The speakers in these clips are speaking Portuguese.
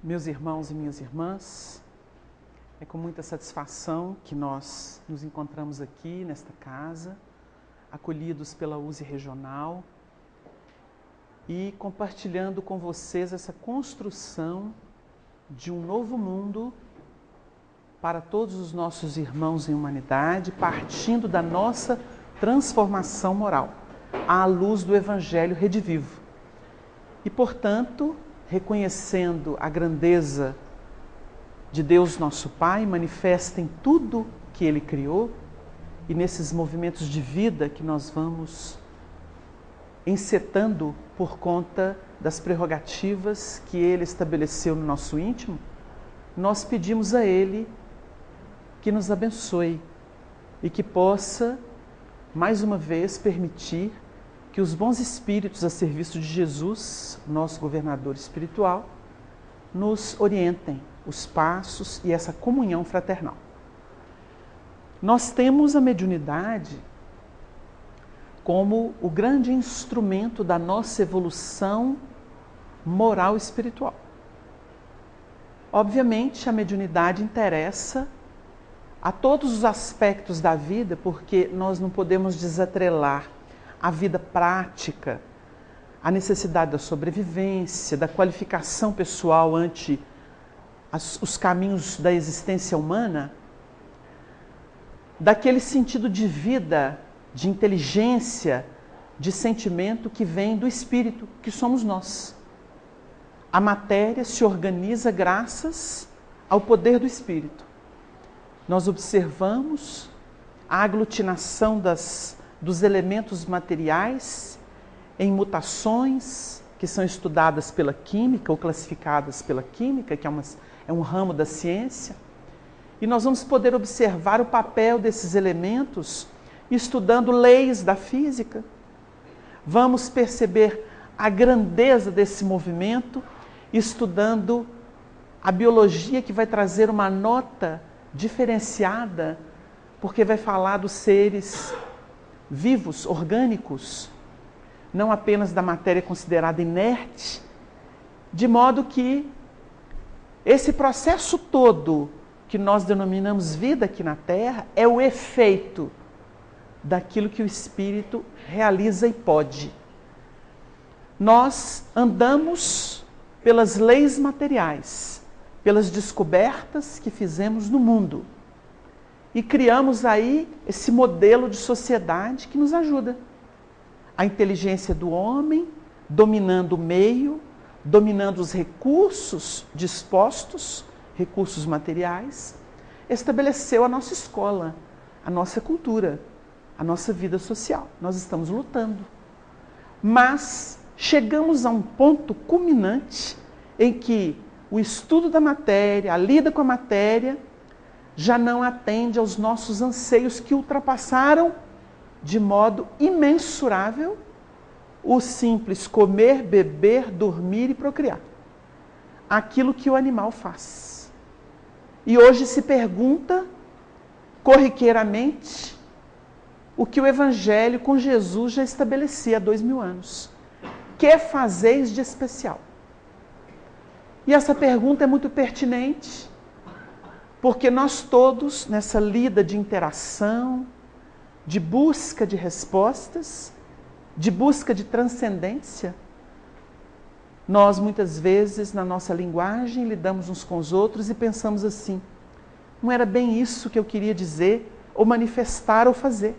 Meus irmãos e minhas irmãs, é com muita satisfação que nós nos encontramos aqui nesta casa, acolhidos pela USE Regional e compartilhando com vocês essa construção de um novo mundo para todos os nossos irmãos em humanidade, partindo da nossa transformação moral, à luz do Evangelho redivivo. E, portanto, reconhecendo a grandeza de Deus nosso Pai, manifesta em tudo que Ele criou e nesses movimentos de vida que nós vamos encetando por conta das prerrogativas que Ele estabeleceu no nosso íntimo, nós pedimos a Ele que nos abençoe e que possa, mais uma vez, permitir que os bons espíritos a serviço de Jesus, nosso governador espiritual, nos orientem os passos e essa comunhão fraternal. Nós temos a mediunidade como o grande instrumento da nossa evolução moral e espiritual. Obviamente, a mediunidade interessa a todos os aspectos da vida, porque nós não podemos desatrelar a vida prática, a necessidade da sobrevivência, da qualificação pessoal ante os caminhos da existência humana, daquele sentido de vida, de inteligência, de sentimento que vem do espírito, que somos nós. A matéria se organiza graças ao poder do espírito. Nós observamos a aglutinação dos elementos materiais em mutações que são estudadas pela química ou classificadas pela química, que é um ramo da ciência. E nós vamos poder observar o papel desses elementos estudando leis da física. Vamos perceber a grandeza desse movimento estudando a biologia, que vai trazer uma nota diferenciada, porque vai falar dos seres vivos, orgânicos, não apenas da matéria considerada inerte, de modo que esse processo todo que nós denominamos vida aqui na Terra é o efeito daquilo que o Espírito realiza e pode. Nós andamos pelas leis materiais, pelas descobertas que fizemos no mundo e criamos aí esse modelo de sociedade que nos ajuda. A inteligência do homem, dominando o meio, dominando os recursos dispostos, recursos materiais, estabeleceu a nossa escola, a nossa cultura, a nossa vida social. Nós estamos lutando. Mas chegamos a um ponto culminante em que o estudo da matéria, a lida com a matéria, já não atende aos nossos anseios que ultrapassaram de modo imensurável o simples comer, beber, dormir e procriar. Aquilo que o animal faz. E hoje se pergunta, corriqueiramente, o que o Evangelho com Jesus já estabelecia há 2000 anos. Que fazeis de especial? E essa pergunta é muito pertinente, porque nós todos, nessa lida de interação, de busca de respostas, de busca de transcendência, nós muitas vezes, na nossa linguagem, lidamos uns com os outros e pensamos assim: não era bem isso que eu queria dizer, ou manifestar, ou fazer.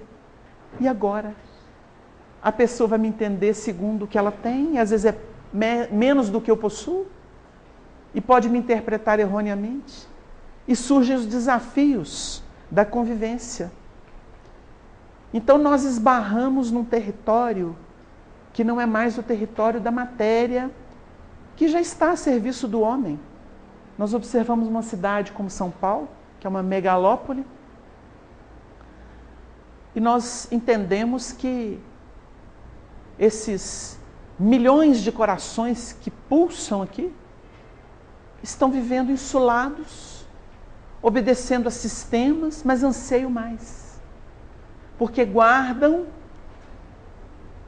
E agora? A pessoa vai me entender segundo o que ela tem, e às vezes é menos do que eu possuo, e pode me interpretar erroneamente. E surgem os desafios da convivência. Então nós esbarramos num território que não é mais o território da matéria, que já está a serviço do homem. Nós observamos uma cidade como São Paulo, que é uma megalópole, e nós entendemos que esses milhões de corações que pulsam aqui estão vivendo insulados, obedecendo a sistemas, mas anseiam mais. Porque guardam,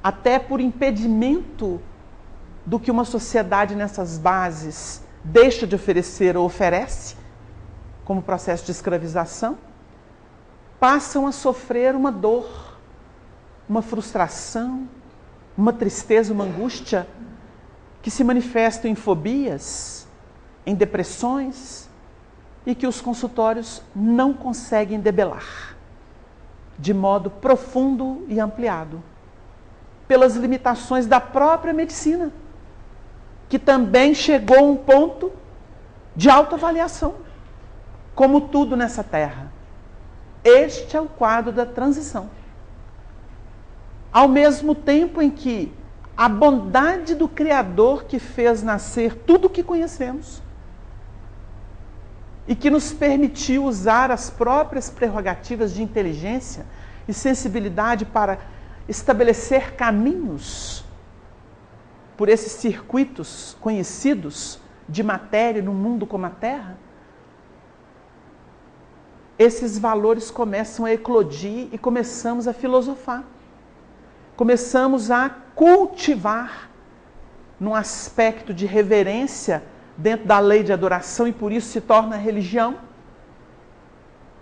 até por impedimento do que uma sociedade nessas bases deixa de oferecer ou oferece, como processo de escravização, passam a sofrer uma dor, uma frustração, uma tristeza, uma angústia, que se manifestam em fobias, em depressões, e que os consultórios não conseguem debelar de modo profundo e ampliado, pelas limitações da própria medicina, que também chegou a um ponto de autoavaliação, como tudo nessa terra. Este é o quadro da transição. Ao mesmo tempo em que a bondade do Criador que fez nascer tudo o que conhecemos e que nos permitiu usar as próprias prerrogativas de inteligência e sensibilidade para estabelecer caminhos por esses circuitos conhecidos de matéria no mundo como a Terra, esses valores começam a eclodir e começamos a filosofar. Começamos a cultivar num aspecto de reverência dentro da lei de adoração, e por isso se torna religião,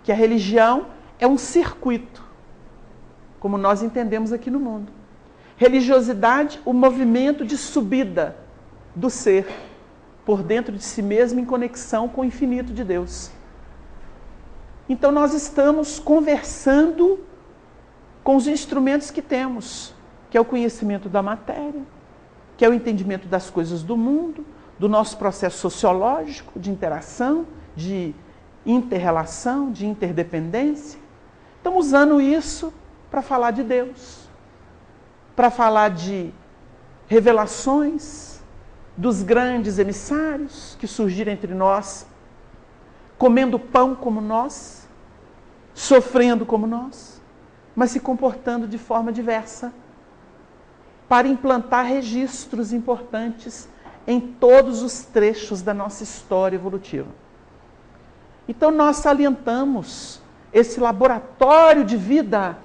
que a religião é um circuito, como nós entendemos aqui no mundo. Religiosidade, o movimento de subida do ser por dentro de si mesmo em conexão com o infinito de Deus. Então nós estamos conversando com os instrumentos que temos, que é o conhecimento da matéria, que é o entendimento das coisas do mundo, do nosso processo sociológico, de interação, de inter-relação, de interdependência. Estamos usando isso para falar de Deus, para falar de revelações dos grandes emissários que surgiram entre nós, comendo pão como nós, sofrendo como nós, mas se comportando de forma diversa, para implantar registros importantes em todos os trechos da nossa história evolutiva. Então nós salientamos esse laboratório de vida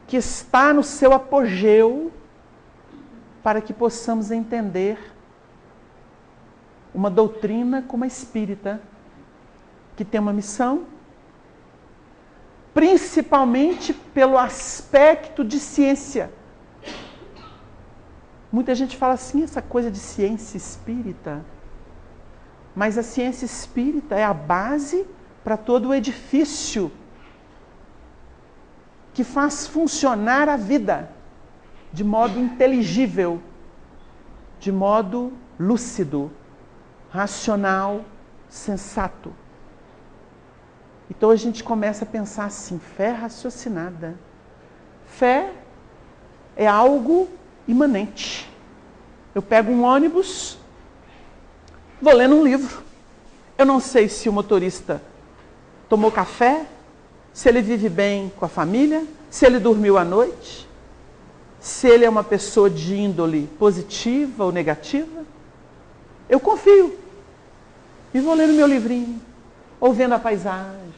que está no seu apogeu, para que possamos entender uma doutrina como a espírita, que tem uma missão, principalmente pelo aspecto de ciência. Muita gente fala assim, essa coisa de ciência espírita, mas a ciência espírita é a base para todo o edifício que faz funcionar a vida de modo inteligível, de modo lúcido, racional, sensato. Então a gente começa a pensar assim, fé raciocinada. Fé é algo imanente. Eu pego um ônibus, vou lendo um livro. Eu não sei se o motorista tomou café, se ele vive bem com a família, se ele dormiu à noite, se ele é uma pessoa de índole positiva ou negativa. Eu confio. E vou lendo meu livrinho, ou vendo a paisagem,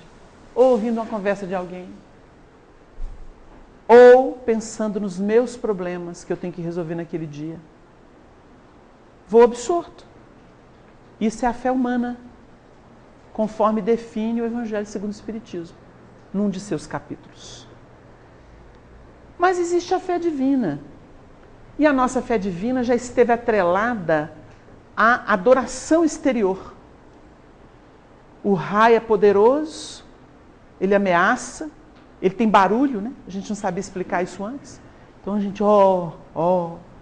ou ouvindo uma conversa de alguém, ou pensando nos meus problemas que eu tenho que resolver naquele dia. Vou absorto. Isso é a fé humana, conforme define o Evangelho segundo o Espiritismo, num de seus capítulos. Mas existe a fé divina. E a nossa fé divina já esteve atrelada à adoração exterior. O raio é poderoso, ele ameaça, ele tem barulho, né? A gente não sabia explicar isso antes. Então a gente,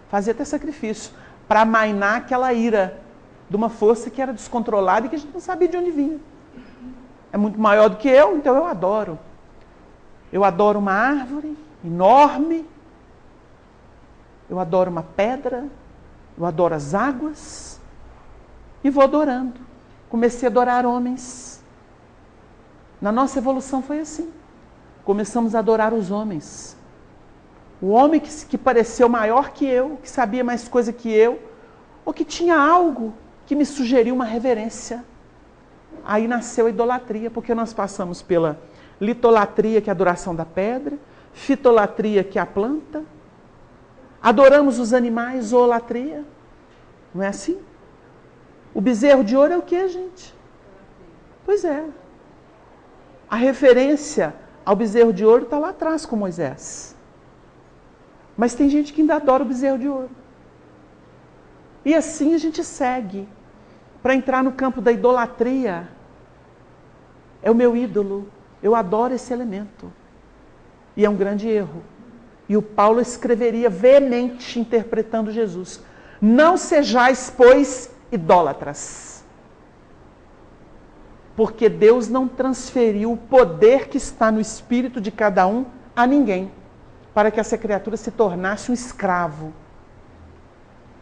fazia até sacrifício para amainar aquela ira de uma força que era descontrolada e que a gente não sabia de onde vinha. É muito maior do que eu, então eu adoro. Eu adoro uma árvore enorme, eu adoro uma pedra, eu adoro as águas, e vou adorando. Comecei a adorar homens. Na nossa evolução foi assim. Começamos a adorar os homens. O homem que pareceu maior que eu, que sabia mais coisa que eu, ou que tinha algo que me sugeriu uma reverência. Aí nasceu a idolatria, porque nós passamos pela litolatria, que é a adoração da pedra, fitolatria, que é a planta, adoramos os animais, zoolatria, não é assim? O bezerro de ouro é o quê, gente? Pois é. A referência ao bezerro de ouro está lá atrás com Moisés. Mas tem gente que ainda adora o bezerro de ouro. E assim a gente segue. Para entrar no campo da idolatria. É o meu ídolo. Eu adoro esse elemento. E é um grande erro. E o Paulo escreveria veemente interpretando Jesus. Não sejais, pois, idólatras. Porque Deus não transferiu o poder que está no espírito de cada um a ninguém, para que essa criatura se tornasse um escravo.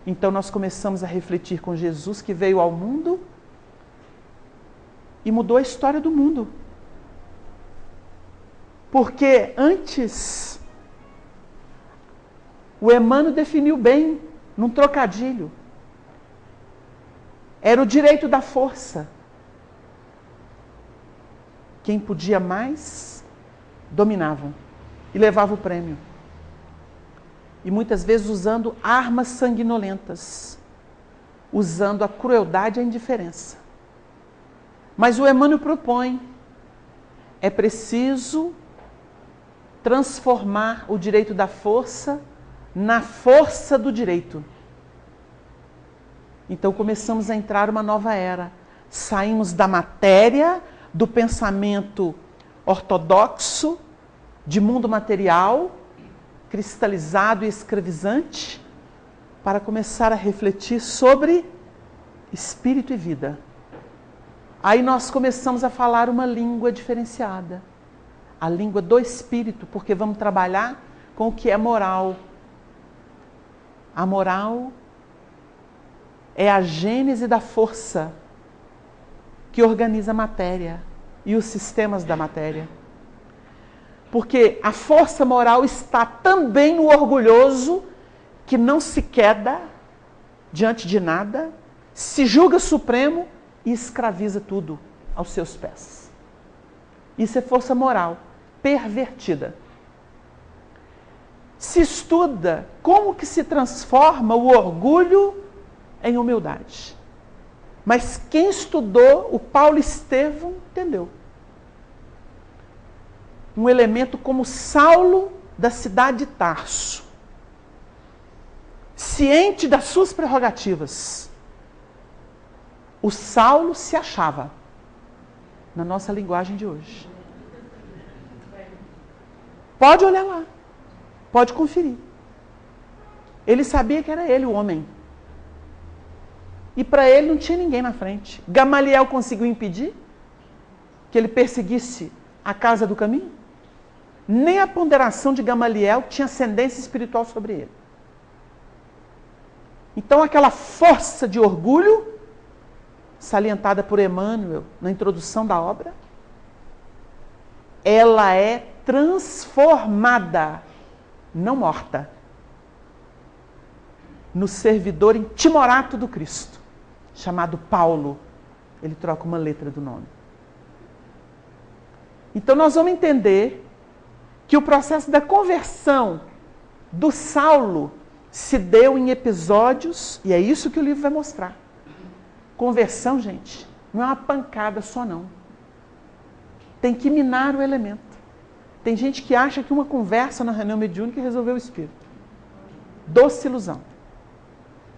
Então nós começamos a refletir com Jesus que veio ao mundo e mudou a história do mundo. Porque antes, o Emmanuel definiu bem, num trocadilho. Era o direito da força. Quem podia mais, dominava e levava o prêmio. E muitas vezes usando armas sanguinolentas, usando a crueldade e a indiferença. Mas o Emmanuel propõe, é preciso transformar o direito da força na força do direito. Então começamos a entrar uma nova era. Saímos da matéria, do pensamento ortodoxo, de mundo material, cristalizado e escravizante, para começar a refletir sobre espírito e vida. Aí nós começamos a falar uma língua diferenciada. A língua do espírito, porque vamos trabalhar com o que é moral. A moral é a gênese da força que organiza a matéria e os sistemas da matéria. Porque a força moral está também no orgulhoso que não se queda diante de nada, se julga supremo e escraviza tudo aos seus pés. Isso é força moral pervertida. Se estuda como que se transforma o orgulho em humildade. Mas quem estudou o Paulo Estevão entendeu. Um elemento como Saulo da cidade de Tarso, ciente das suas prerrogativas. O Saulo se achava, na nossa linguagem de hoje. Pode olhar lá, pode conferir. Ele sabia que era ele o homem. E para ele não tinha ninguém na frente. Gamaliel conseguiu impedir que ele perseguisse a casa do caminho? Nem a ponderação de Gamaliel tinha ascendência espiritual sobre ele. Então aquela força de orgulho, salientada por Emmanuel na introdução da obra, ela é transformada, não morta, no servidor intimorato do Cristo, chamado Paulo. Ele troca uma letra do nome. Então nós vamos entender que o processo da conversão do Saulo se deu em episódios, e é isso que o livro vai mostrar. Conversão, gente, não é uma pancada só não. Tem que minar o elemento. Tem gente que acha que uma conversa na reunião mediúnica resolveu o espírito. Doce ilusão.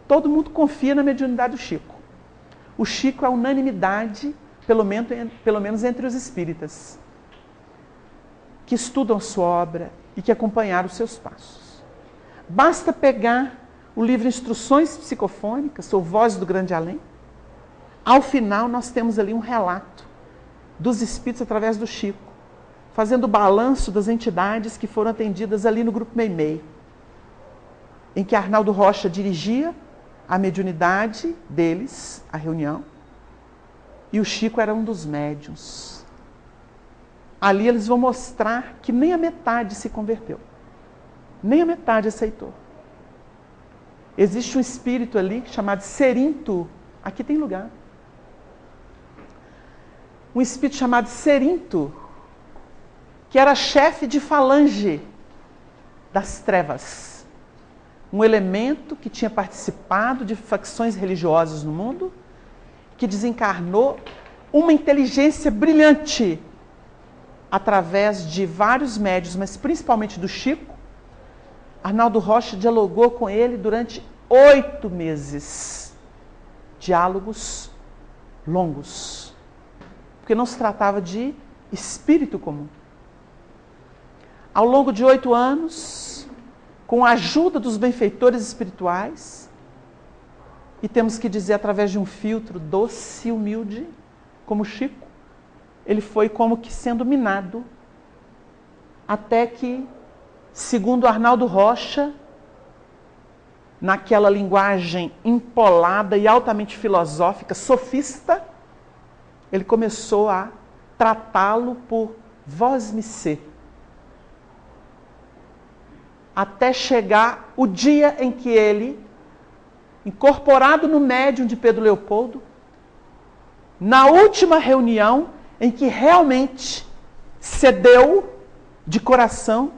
Todo mundo confia na mediunidade do Chico. O Chico é unanimidade, pelo menos entre os espíritas, que estudam a sua obra e que acompanharam os seus passos. Basta pegar o livro Instruções Psicofônicas, ou Vozes do Grande Além. Ao final, nós temos ali um relato dos espíritos através do Chico, fazendo o balanço das entidades que foram atendidas ali no Grupo Meimei, em que Arnaldo Rocha dirigia a mediunidade deles, a reunião, e o Chico era um dos médiuns. Ali eles vão mostrar que nem a metade se converteu. Nem a metade aceitou. Existe um espírito ali chamado Serinto. Aqui tem lugar. Um espírito chamado Serinto, que era chefe de falange das trevas. Um elemento que tinha participado de facções religiosas no mundo que desencarnou uma inteligência brilhante através de vários médiuns, mas principalmente do Chico. Arnaldo Rocha dialogou com ele durante 8 meses. Diálogos longos. Porque não se tratava de espírito comum. Ao longo de 8 anos, com a ajuda dos benfeitores espirituais, e temos que dizer através de um filtro doce e humilde, como Chico, ele foi como que sendo minado, até que, segundo Arnaldo Rocha, naquela linguagem empolada e altamente filosófica, sofista, ele começou a tratá-lo por vós-me-sê. Até chegar o dia em que ele, incorporado no médium de Pedro Leopoldo, na última reunião em que realmente cedeu de coração,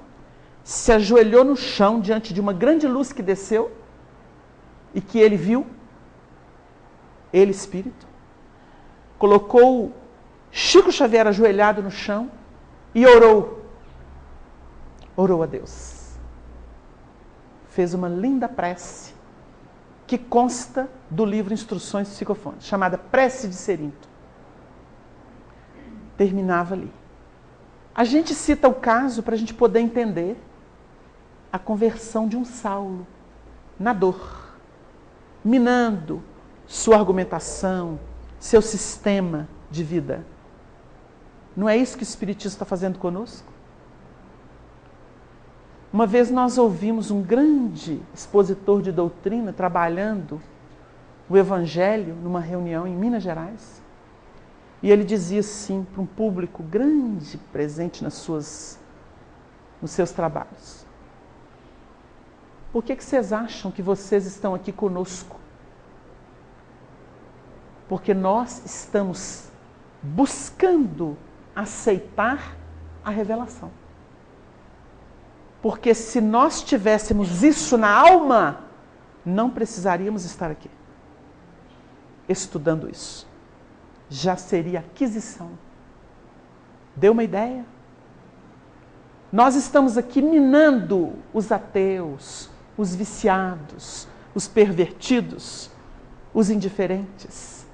se ajoelhou no chão diante de uma grande luz que desceu e que ele viu, ele espírito, colocou Chico Xavier ajoelhado no chão e orou a Deus. Fez uma linda prece que consta do livro Instruções Psicofônicas, chamada Prece de Cerinto. Terminava ali. A gente cita o caso para a gente poder entender a conversão de um Saulo na dor, minando sua argumentação, seu sistema de vida. Não é isso que o Espiritismo está fazendo conosco? Uma vez nós ouvimos um grande expositor de doutrina trabalhando o Evangelho numa reunião em Minas Gerais. E ele dizia assim para um público grande presente nos seus trabalhos: por que vocês acham que vocês estão aqui conosco? Porque nós estamos buscando aceitar a revelação. Porque se nós tivéssemos isso na alma, não precisaríamos estar aqui estudando isso. Já seria aquisição. Deu uma ideia? Nós estamos aqui minando os ateus, os viciados, os pervertidos, os indiferentes,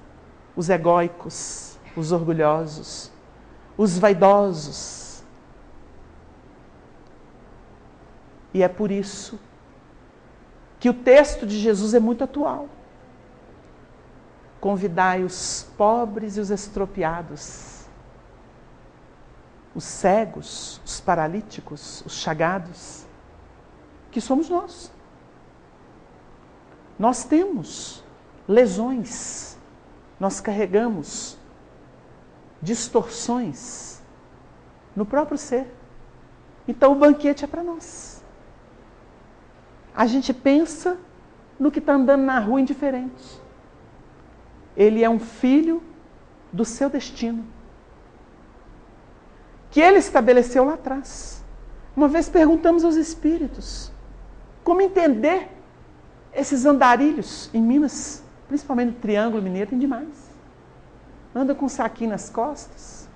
os egóicos, os orgulhosos, os vaidosos. E é por isso que o texto de Jesus é muito atual. Convidai os pobres e os estropiados, os cegos, os paralíticos, os chagados, que somos nós. Nós temos lesões, nós carregamos distorções no próprio ser. Então o banquete é para nós. A gente pensa no que está andando na rua indiferente. Ele é um filho do seu destino, que ele estabeleceu lá atrás. Uma vez perguntamos aos espíritos como entender esses andarilhos em Minas, principalmente no Triângulo Mineiro, tem demais. Anda com um saquinho nas costas,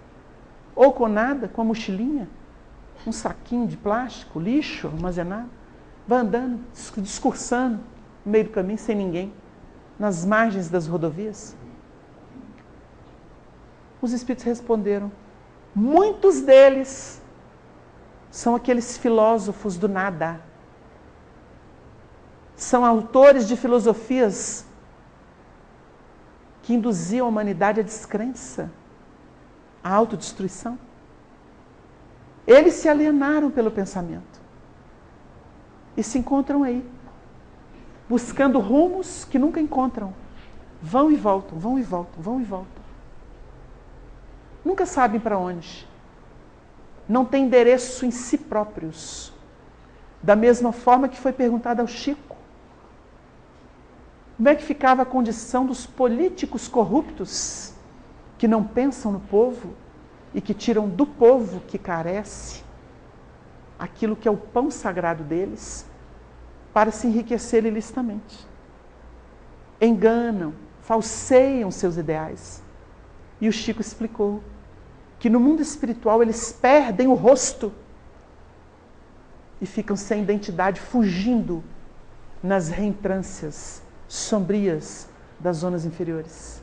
ou com nada, com a mochilinha, um saquinho de plástico, lixo armazenado, vai andando, discursando no meio do caminho, sem ninguém, nas margens das rodovias. Os espíritos responderam: muitos deles são aqueles filósofos do nada. São autores de filosofias que induziam a humanidade à descrença, à autodestruição. Eles se alienaram pelo pensamento e se encontram aí, buscando rumos que nunca encontram. Vão e voltam, vão e voltam, vão e voltam. Nunca sabem para onde. Não têm endereço em si próprios. Da mesma forma que foi perguntado ao Chico: como é que ficava a condição dos políticos corruptos que não pensam no povo e que tiram do povo que carece aquilo que é o pão sagrado deles para se enriquecer ilicitamente? Enganam, falseiam seus ideais. E o Chico explicou que no mundo espiritual eles perdem o rosto e ficam sem identidade, fugindo nas reentrâncias sombrias das zonas inferiores.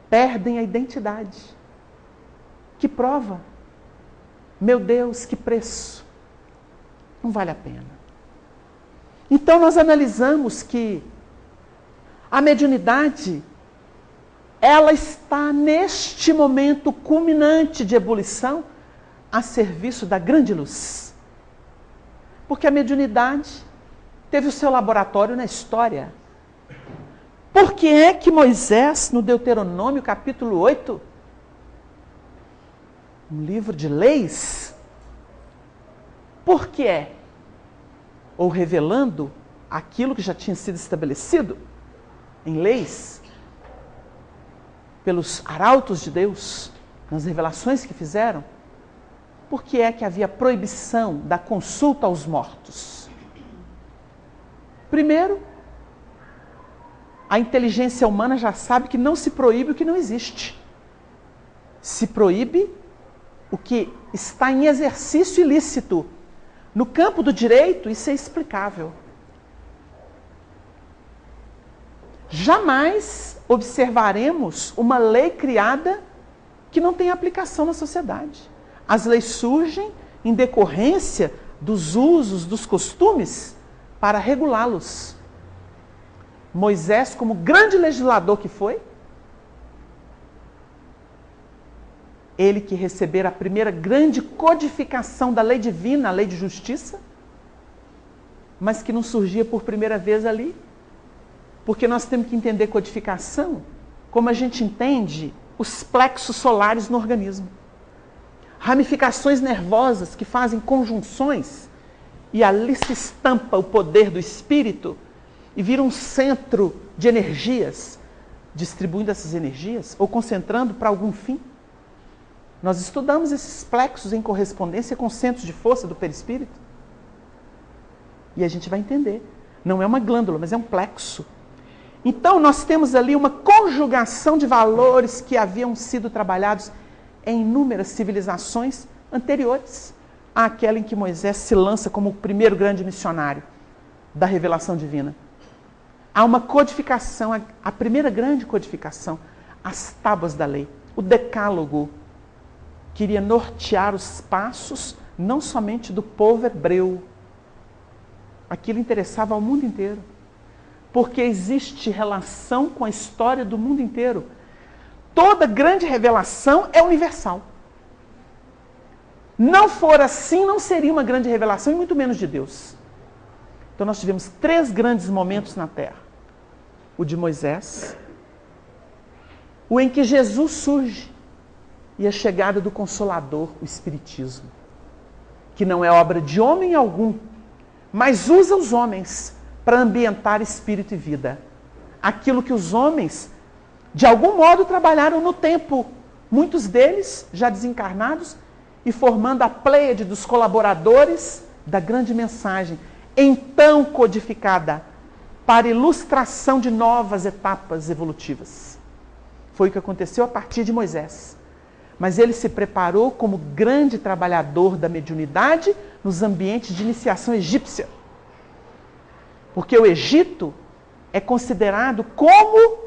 Perdem a identidade. Que prova! Meu Deus, que preço! Não vale a pena. Então nós analisamos que a mediunidade, ela está neste momento culminante de ebulição a serviço da grande luz. Porque a mediunidade teve o seu laboratório na história. Por que é que Moisés, no Deuteronômio capítulo 8, um livro de leis, por que é? Ou revelando aquilo que já tinha sido estabelecido em leis, pelos arautos de Deus, nas revelações que fizeram, por que é que havia proibição da consulta aos mortos? Primeiro, a inteligência humana já sabe que não se proíbe o que não existe. Se proíbe o que está em exercício ilícito. No campo do direito, isso é explicável. Jamais observaremos uma lei criada que não tem aplicação na sociedade. As leis surgem em decorrência dos usos, dos costumes, para regulá-los. Moisés, como grande legislador que foi, ele que recebera a primeira grande codificação da lei divina, a lei de justiça, mas que não surgia por primeira vez ali. Porque nós temos que entender codificação como a gente entende os plexos solares no organismo. Ramificações nervosas que fazem conjunções e ali se estampa o poder do espírito e vira um centro de energias, distribuindo essas energias ou concentrando para algum fim. Nós estudamos esses plexos em correspondência com centros de força do perispírito. E a gente vai entender. Não é uma glândula, mas é um plexo. Então, nós temos ali uma conjugação de valores que haviam sido trabalhados em inúmeras civilizações anteriores àquela em que Moisés se lança como o primeiro grande missionário da revelação divina. Há uma codificação, a primeira grande codificação, as tábuas da lei, o decálogo, queria nortear os passos não somente do povo hebreu. Aquilo interessava ao mundo inteiro. Porque existe relação com a história do mundo inteiro. Toda grande revelação é universal. Não for assim, não seria uma grande revelação, e muito menos de Deus. Então nós tivemos 3 grandes momentos na Terra. O de Moisés, o em que Jesus surge, e a chegada do Consolador, o Espiritismo, que não é obra de homem algum, mas usa os homens para ambientar espírito e vida. Aquilo que os homens, de algum modo, trabalharam no tempo, muitos deles já desencarnados, e formando a pleiade dos colaboradores da grande mensagem, então codificada para ilustração de novas etapas evolutivas. Foi o que aconteceu a partir de Moisés. Mas ele se preparou como grande trabalhador da mediunidade nos ambientes de iniciação egípcia. Porque o Egito é considerado como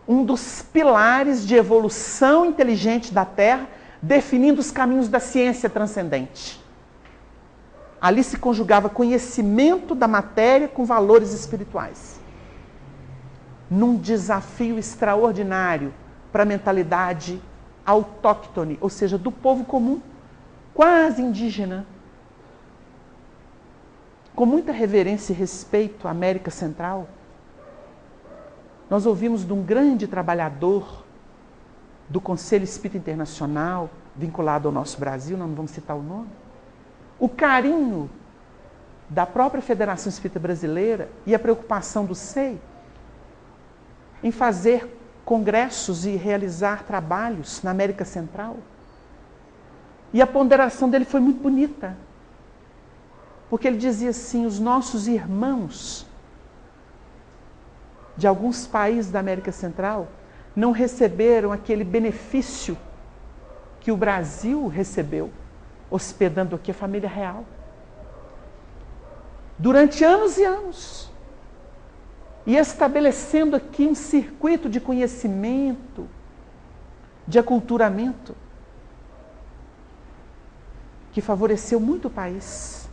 um dos pilares de evolução inteligente da Terra, definindo os caminhos da ciência transcendente. Ali se conjugava conhecimento da matéria com valores espirituais. Num desafio extraordinário para a mentalidade autóctone, ou seja, do povo comum, quase indígena. Com muita reverência e respeito à América Central, nós ouvimos de um grande trabalhador do Conselho Espírita Internacional, vinculado ao nosso Brasil, não vamos citar o nome, o carinho da própria Federação Espírita Brasileira e a preocupação do SEI em fazer congressos e realizar trabalhos na América Central. E a ponderação dele foi muito bonita. Porque ele dizia assim, os nossos irmãos de alguns países da América Central não receberam aquele benefício que o Brasil recebeu, hospedando aqui a família real. Durante anos e anos. E estabelecendo aqui um circuito de conhecimento, de aculturamento, que favoreceu muito o país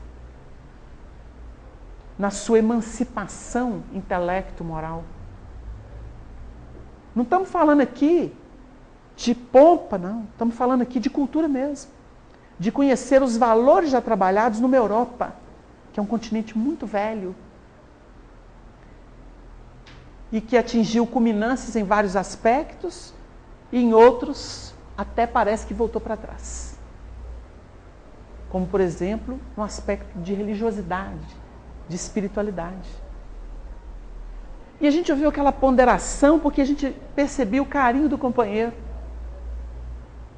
na sua emancipação intelecto-moral. Não estamos falando aqui de pompa, não. Estamos falando aqui de cultura mesmo. De conhecer os valores já trabalhados numa Europa, que é um continente muito velho e que atingiu culminâncias em vários aspectos e em outros até parece que voltou para trás. Como, por exemplo, no aspecto de religiosidade, de espiritualidade. E a gente ouviu aquela ponderação porque a gente percebeu o carinho do companheiro.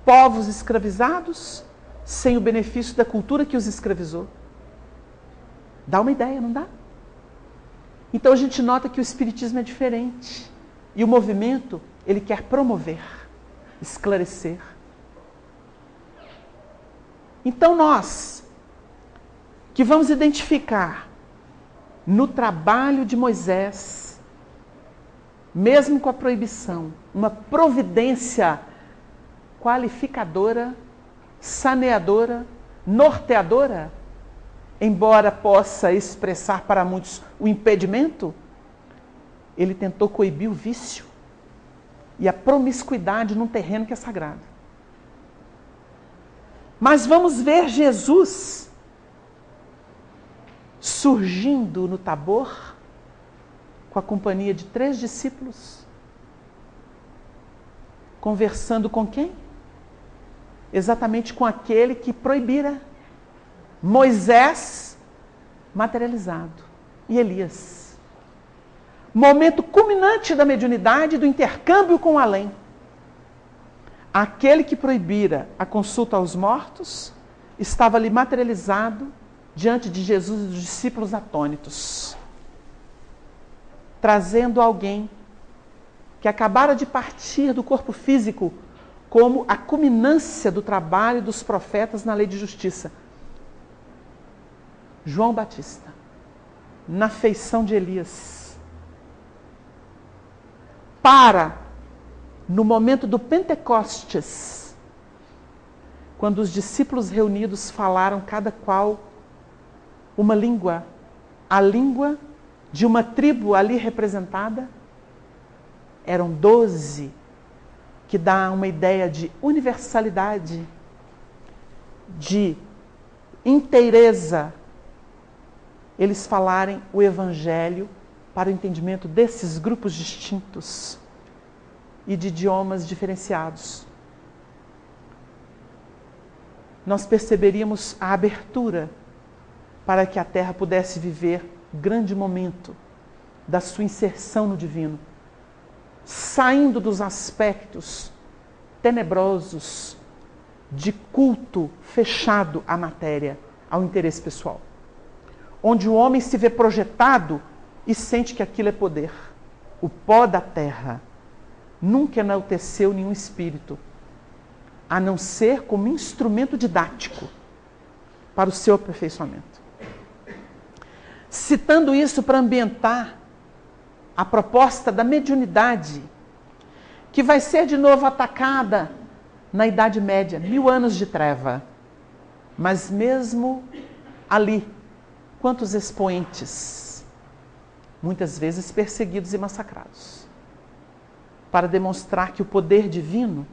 Povos escravizados, sem o benefício da cultura que os escravizou. Dá uma ideia, não dá? Então a gente nota que o espiritismo é diferente. E o movimento, ele quer promover, esclarecer. Então nós, que vamos identificar no trabalho de Moisés, mesmo com a proibição, uma providência qualificadora, saneadora, norteadora, embora possa expressar para muitos o impedimento, ele tentou coibir o vício e a promiscuidade num terreno que é sagrado. Mas vamos ver Jesus surgindo no Tabor, com a companhia de 3 discípulos, conversando com quem? Exatamente com aquele que proibira. Moisés materializado e Elias. Momento culminante da mediunidade e do intercâmbio com o além. Aquele que proibira a consulta aos mortos estava ali materializado diante de Jesus e dos discípulos atônitos, trazendo alguém que acabara de partir do corpo físico como a culminância do trabalho dos profetas na lei de justiça. João Batista, na feição de Elias, para, no momento do Pentecostes, quando os discípulos reunidos falaram cada qual uma língua, a língua de uma tribo ali representada, eram 12, que dá uma ideia de universalidade, de inteireza, eles falarem o Evangelho para o entendimento desses grupos distintos e de idiomas diferenciados. Nós perceberíamos a abertura para que a Terra pudesse viver o grande momento da sua inserção no divino, saindo dos aspectos tenebrosos de culto fechado à matéria, ao interesse pessoal. Onde o homem se vê projetado e sente que aquilo é poder. O pó da terra nunca enalteceu nenhum espírito, a não ser como instrumento didático para o seu aperfeiçoamento. Citando isso para ambientar a proposta da mediunidade, que vai ser de novo atacada na Idade Média, 1000 anos de treva. Mas mesmo ali, quantos expoentes, muitas vezes perseguidos e massacrados, para demonstrar que o poder divino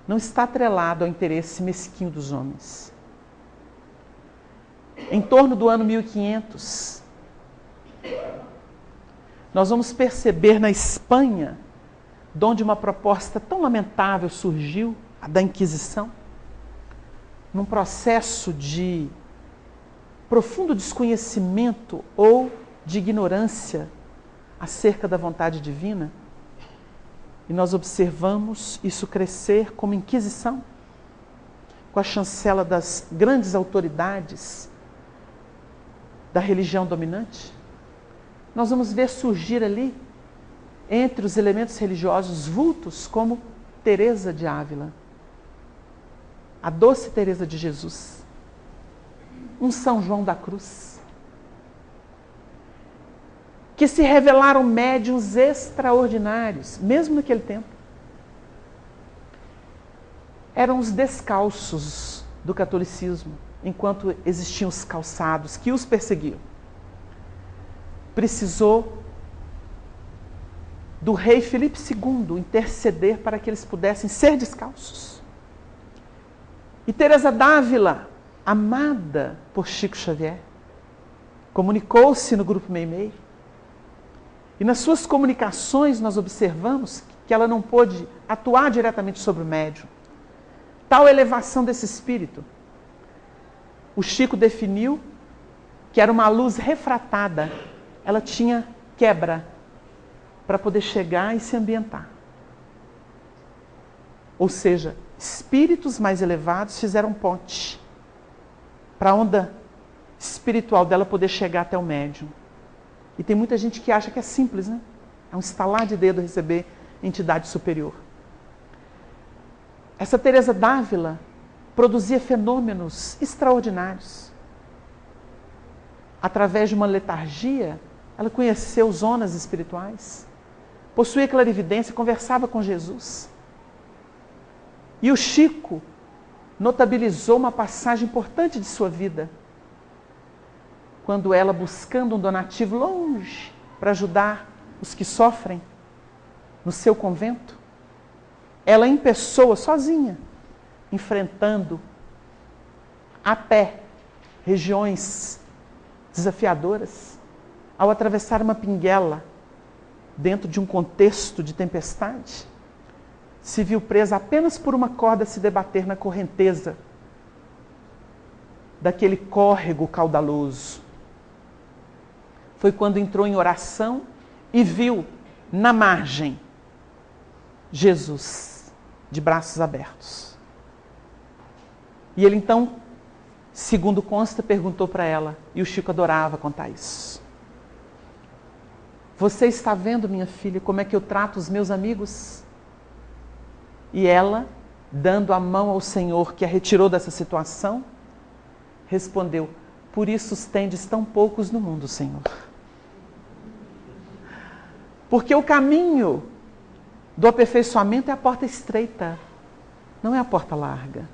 não está atrelado ao interesse mesquinho dos homens. Em torno do ano 1500, nós vamos perceber na Espanha, de onde uma proposta tão lamentável surgiu, a da Inquisição, num processo de profundo desconhecimento ou de ignorância acerca da vontade divina, e nós observamos isso crescer como Inquisição, com a chancela das grandes autoridades da religião dominante. Nós vamos ver surgir ali entre os elementos religiosos vultos como Teresa de Ávila, a doce Teresa de Jesus, um São João da Cruz, que se revelaram médiuns extraordinários, mesmo naquele tempo. Eram os descalços do catolicismo, enquanto existiam os calçados que os perseguiam. Precisou do rei Filipe II interceder para que eles pudessem ser descalços. E Teresa d'Ávila, amada por Chico Xavier, comunicou-se no grupo Meimei. E nas suas comunicações nós observamos que ela não pôde atuar diretamente sobre o médium. Tal elevação desse espírito, o Chico definiu que era uma luz refratada. Ela tinha quebra para poder chegar e se ambientar. Ou seja, espíritos mais elevados fizeram ponte para a onda espiritual dela poder chegar até o médium. E tem muita gente que acha que é simples, né? É um estalar de dedo receber entidade superior. Essa Teresa d'Ávila produzia fenômenos extraordinários. Através de uma letargia, ela conheceu zonas espirituais, possuía clarividência, conversava com Jesus. E o Chico notabilizou uma passagem importante de sua vida, quando ela, buscando um donativo longe para ajudar os que sofrem no seu convento, ela em pessoa, sozinha, enfrentando a pé regiões desafiadoras, ao atravessar uma pinguela dentro de um contexto de tempestade, se viu presa apenas por uma corda a se debater na correnteza daquele córrego caudaloso. Foi quando entrou em oração e viu na margem Jesus de braços abertos. E ele então, segundo consta, perguntou para ela, e o Chico adorava contar isso: você está vendo, minha filha, como é que eu trato os meus amigos? E ela, dando a mão ao Senhor que a retirou dessa situação, respondeu: por isso os tendes tão poucos no mundo, Senhor. Porque o caminho do aperfeiçoamento é a porta estreita, não é a porta larga.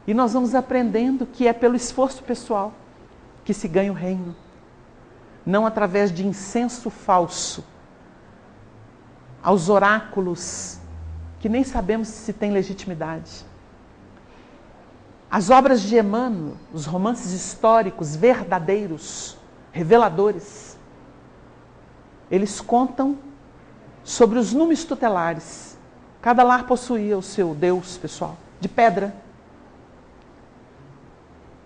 E nós vamos aprendendo que é pelo esforço pessoal que se ganha o reino, não através de incenso falso aos oráculos que nem sabemos se tem legitimidade. As obras de Emmanuel, os romances históricos verdadeiros, reveladores, eles contam sobre os números tutelares. Cada lar possuía o seu Deus pessoal, de pedra.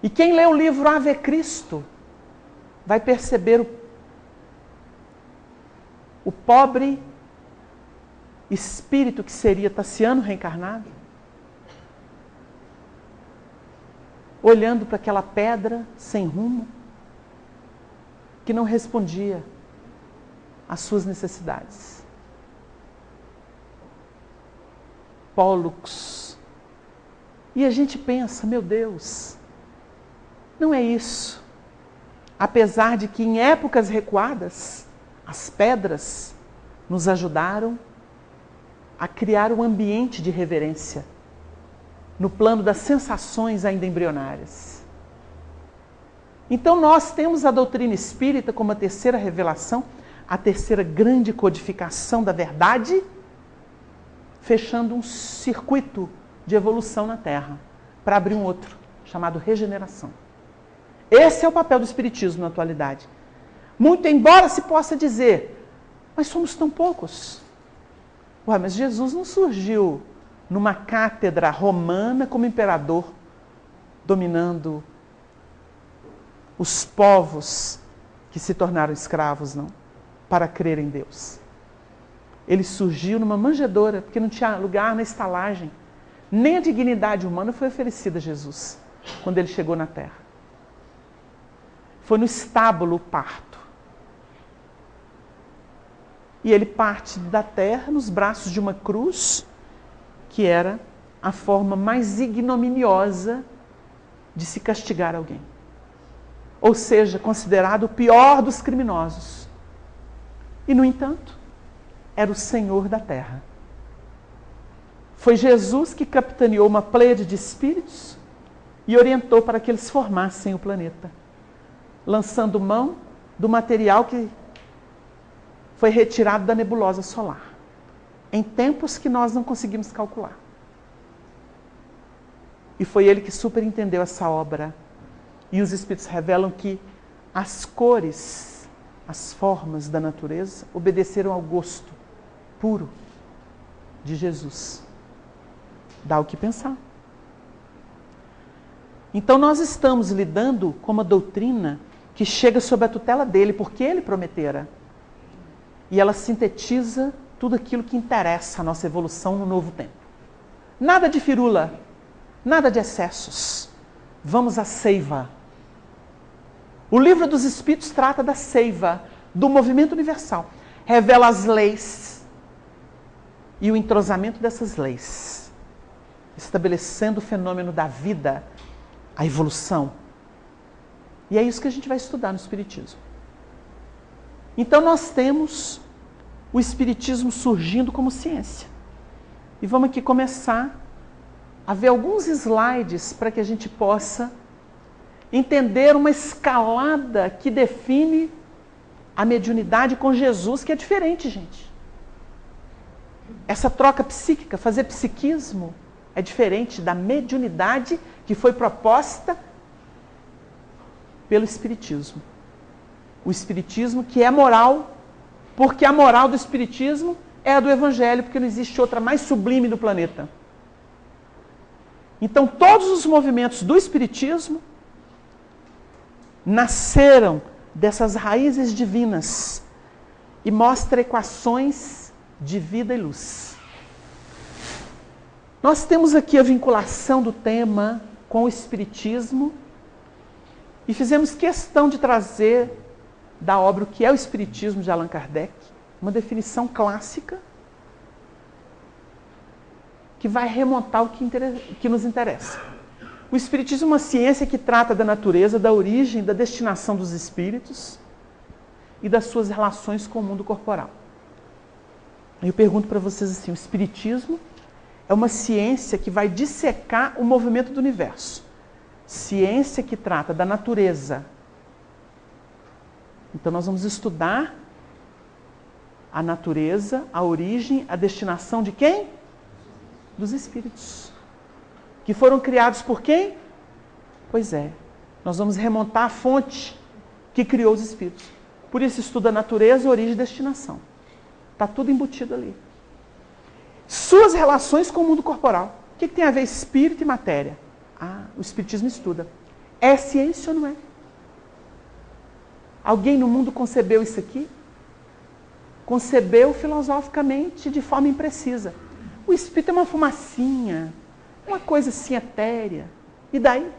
E quem lê o livro Ave Cristo vai perceber o pobre espírito que seria Tassiano reencarnado, olhando para aquela pedra sem rumo, que não respondia às suas necessidades. Pólux. E a gente pensa, meu Deus, não é isso. Apesar de que em épocas recuadas, as pedras nos ajudaram a criar um ambiente de reverência no plano das sensações ainda embrionárias. Então nós temos a doutrina espírita como a terceira revelação, a terceira grande codificação da verdade, fechando um circuito de evolução na Terra, para abrir um outro, chamado regeneração. Esse é o papel do Espiritismo na atualidade. Muito embora se possa dizer, mas somos tão poucos. Ué, mas Jesus não surgiu numa cátedra romana como imperador, dominando os povos que se tornaram escravos, não, para crer em Deus. Ele surgiu numa manjedoura, porque não tinha lugar na estalagem. Nem a dignidade humana foi oferecida a Jesus, quando ele chegou na Terra. Foi no estábulo o parto. e ele parte da terra nos braços de uma cruz, que era a forma mais ignominiosa de se castigar alguém. Ou seja, considerado o pior dos criminosos. E, no entanto, era o Senhor da terra. Foi Jesus que capitaneou uma pleiade de espíritos e orientou para que eles formassem o planeta, lançando mão do material que foi retirado da nebulosa solar, em tempos que nós não conseguimos calcular. E foi ele que superintendeu essa obra. E os Espíritos revelam que as cores, as formas da natureza obedeceram ao gosto puro de Jesus. Dá o que pensar. Então nós estamos lidando com uma doutrina que chega sob a tutela dele, porque ele prometera. E ela sintetiza tudo aquilo que interessa a nossa evolução no novo tempo. Nada de firula, nada de excessos. Vamos à seiva. O livro dos Espíritos trata da seiva, do movimento universal. Revela as leis e o entrosamento dessas leis, estabelecendo o fenômeno da vida, a evolução. E é isso que a gente vai estudar no Espiritismo. Então nós temos o Espiritismo surgindo como ciência. E vamos aqui começar a ver alguns slides para que a gente possa entender uma escalada que define a mediunidade com Jesus, que é diferente, gente. Essa troca psíquica, fazer psiquismo, é diferente da mediunidade que foi proposta pelo Espiritismo. O Espiritismo que é moral, porque a moral do Espiritismo é a do Evangelho, porque não existe outra mais sublime do planeta. Então, todos os movimentos do Espiritismo nasceram dessas raízes divinas e mostram equações de vida e luz. Nós temos aqui a vinculação do tema com o Espiritismo e fizemos questão de trazer da obra o que é o Espiritismo de Allan Kardec, uma definição clássica que vai remontar o que nos interessa. O Espiritismo é uma ciência que trata da natureza, da origem, da destinação dos espíritos e das suas relações com o mundo corporal. Eu pergunto para vocês assim, o Espiritismo é uma ciência que vai dissecar o movimento do universo. Ciência que trata da natureza. Então nós vamos estudar a natureza, a origem, a destinação de quem? Dos espíritos. Que foram criados por quem? Pois é, nós vamos remontar a fonte que criou os espíritos. Por isso estuda a natureza, origem e destinação. Está tudo embutido ali. Suas relações com o mundo corporal. O que tem a ver espírito e matéria? Ah, o Espiritismo estuda. É ciência ou não é? Alguém no mundo concebeu isso aqui? Concebeu filosoficamente de forma imprecisa. O espírito é uma fumacinha, uma coisa assim etérea. E daí?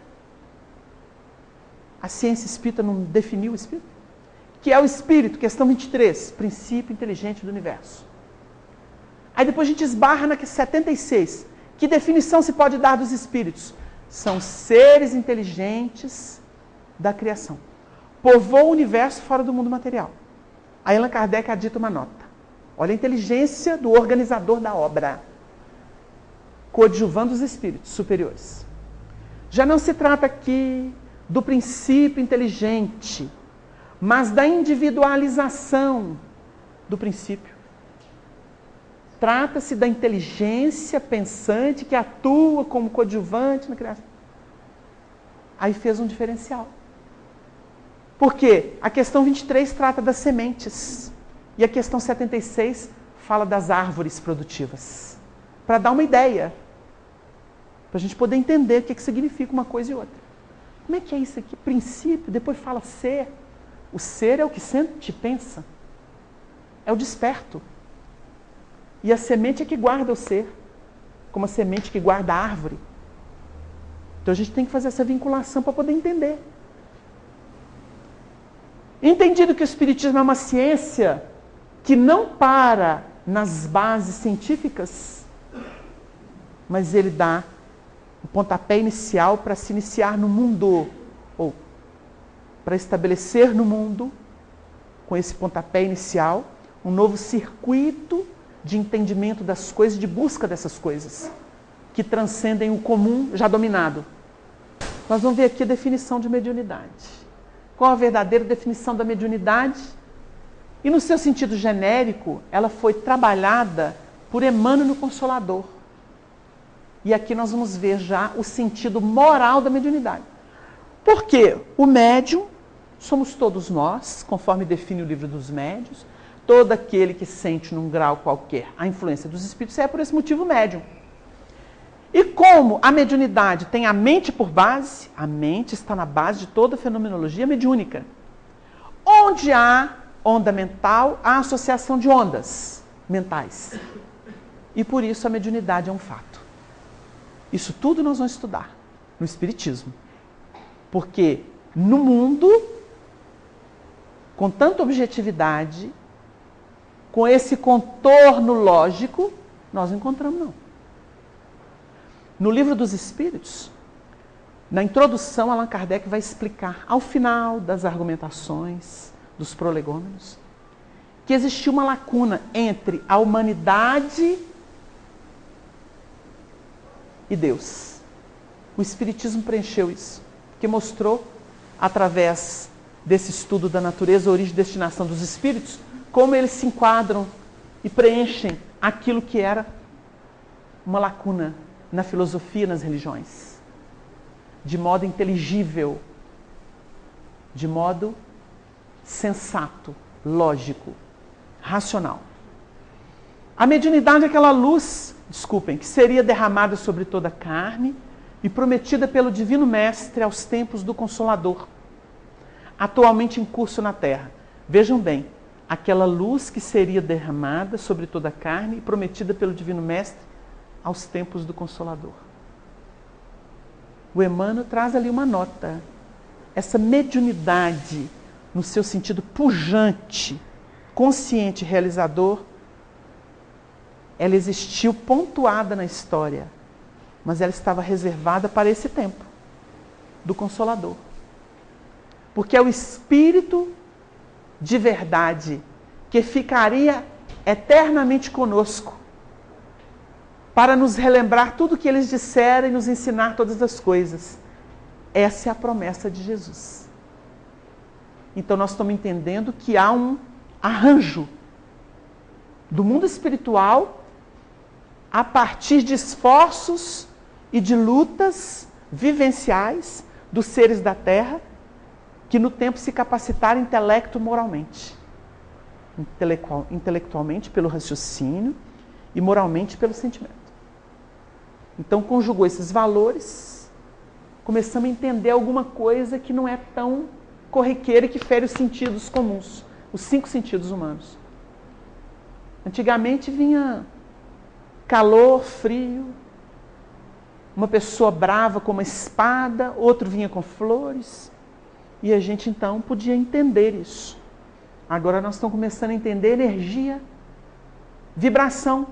A ciência espírita não definiu o espírito? Que é o espírito, questão 23, princípio inteligente do universo. Aí depois a gente esbarra na 76. Que definição se pode dar dos espíritos? São seres inteligentes da criação. Povoam o universo fora do mundo material. Aí Allan Kardec adita uma nota. Olha a inteligência do organizador da obra. Coadjuvando os espíritos superiores. Já não se trata aqui do princípio inteligente, mas da individualização do princípio. Trata-se da inteligência pensante que atua como coadjuvante na criação. Aí fez um diferencial. Por quê? A questão 23 trata das sementes. E a questão 76 fala das árvores produtivas. Para dar uma ideia. Para a gente poder entender o que significa uma coisa e outra. Como é que é isso aqui? Princípio, depois fala ser. O ser é o que sente e pensa. É o desperto. E a semente é que guarda o ser. Como a semente que guarda a árvore. Então a gente tem que fazer essa vinculação para poder entender. Entendido que o Espiritismo é uma ciência que não para nas bases científicas, mas ele dá o pontapé inicial para se iniciar no mundo, ou para estabelecer no mundo, com esse pontapé inicial, um novo circuito de entendimento das coisas, de busca dessas coisas, que transcendem o comum já dominado. Nós vamos ver aqui a definição de mediunidade. Qual a verdadeira definição da mediunidade? E no seu sentido genérico, ela foi trabalhada por Emmanuel no Consolador. E aqui nós vamos ver já o sentido moral da mediunidade. Porque o médium somos todos nós, conforme define o livro dos médiuns, todo aquele que sente num grau qualquer a influência dos espíritos é por esse motivo médium. E como a mediunidade tem a mente por base, a mente está na base de toda a fenomenologia mediúnica. Onde há onda mental, há associação de ondas mentais. E por isso a mediunidade é um fato. Isso tudo nós vamos estudar no Espiritismo. Porque no mundo, com tanta objetividade, com esse contorno lógico, nós não encontramos, não. No Livro dos Espíritos, na introdução, Allan Kardec vai explicar, ao final das argumentações dos prolegômenos, que existia uma lacuna entre a humanidade e Deus. O Espiritismo preencheu isso, que mostrou, através desse estudo da natureza, origem e destinação dos espíritos, como eles se enquadram e preenchem aquilo que era uma lacuna na filosofia, nas religiões, de modo inteligível, de modo sensato, lógico, racional. A mediunidade é aquela luz, que seria derramada sobre toda a carne e prometida pelo Divino Mestre aos tempos do Consolador, atualmente em curso na Terra. Vejam bem, aquela luz que seria derramada sobre toda a carne e prometida pelo Divino Mestre aos tempos do Consolador. O Emmanuel traz ali uma nota. Essa mediunidade, no seu sentido pujante, consciente e realizador, ela existiu pontuada na história, mas ela estava reservada para esse tempo do Consolador. Porque é o Espírito de verdade que ficaria eternamente conosco, para nos relembrar tudo o que eles disseram e nos ensinar todas as coisas. Essa é a promessa de Jesus. Então nós estamos entendendo que há um arranjo do mundo espiritual a partir de esforços e de lutas vivenciais dos seres da Terra que no tempo se capacitaram intelecto-moralmente. Intelectualmente pelo raciocínio e moralmente pelo sentimento. Então, conjugou esses valores, começamos a entender alguma coisa que não é tão corriqueira e que fere os sentidos comuns, os 5 sentidos humanos. Antigamente vinha calor, frio, uma pessoa brava com uma espada, outro vinha com flores, e a gente então podia entender isso. Agora nós estamos começando a entender energia, vibração,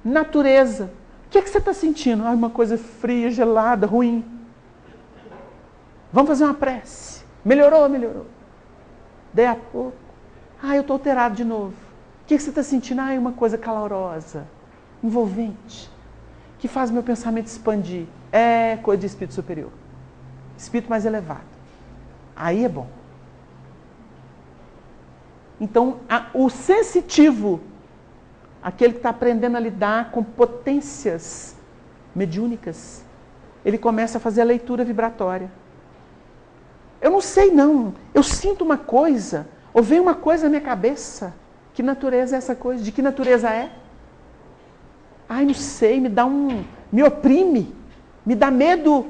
natureza. O que é que você está sentindo? Ah, uma coisa fria, gelada, ruim. Vamos fazer uma prece. Melhorou, melhorou. Daí a pouco, eu estou alterado de novo. O que é que você está sentindo? Uma coisa calorosa, envolvente, que faz meu pensamento expandir. É coisa de espírito superior. Espírito mais elevado. Aí é bom. Então, o sensitivo, aquele que está aprendendo a lidar com potências mediúnicas, ele começa a fazer a leitura vibratória. Eu não sei não, eu sinto uma coisa, ou vem uma coisa na minha cabeça. Que natureza é essa coisa? De que natureza é? Não sei, me oprime, me dá medo.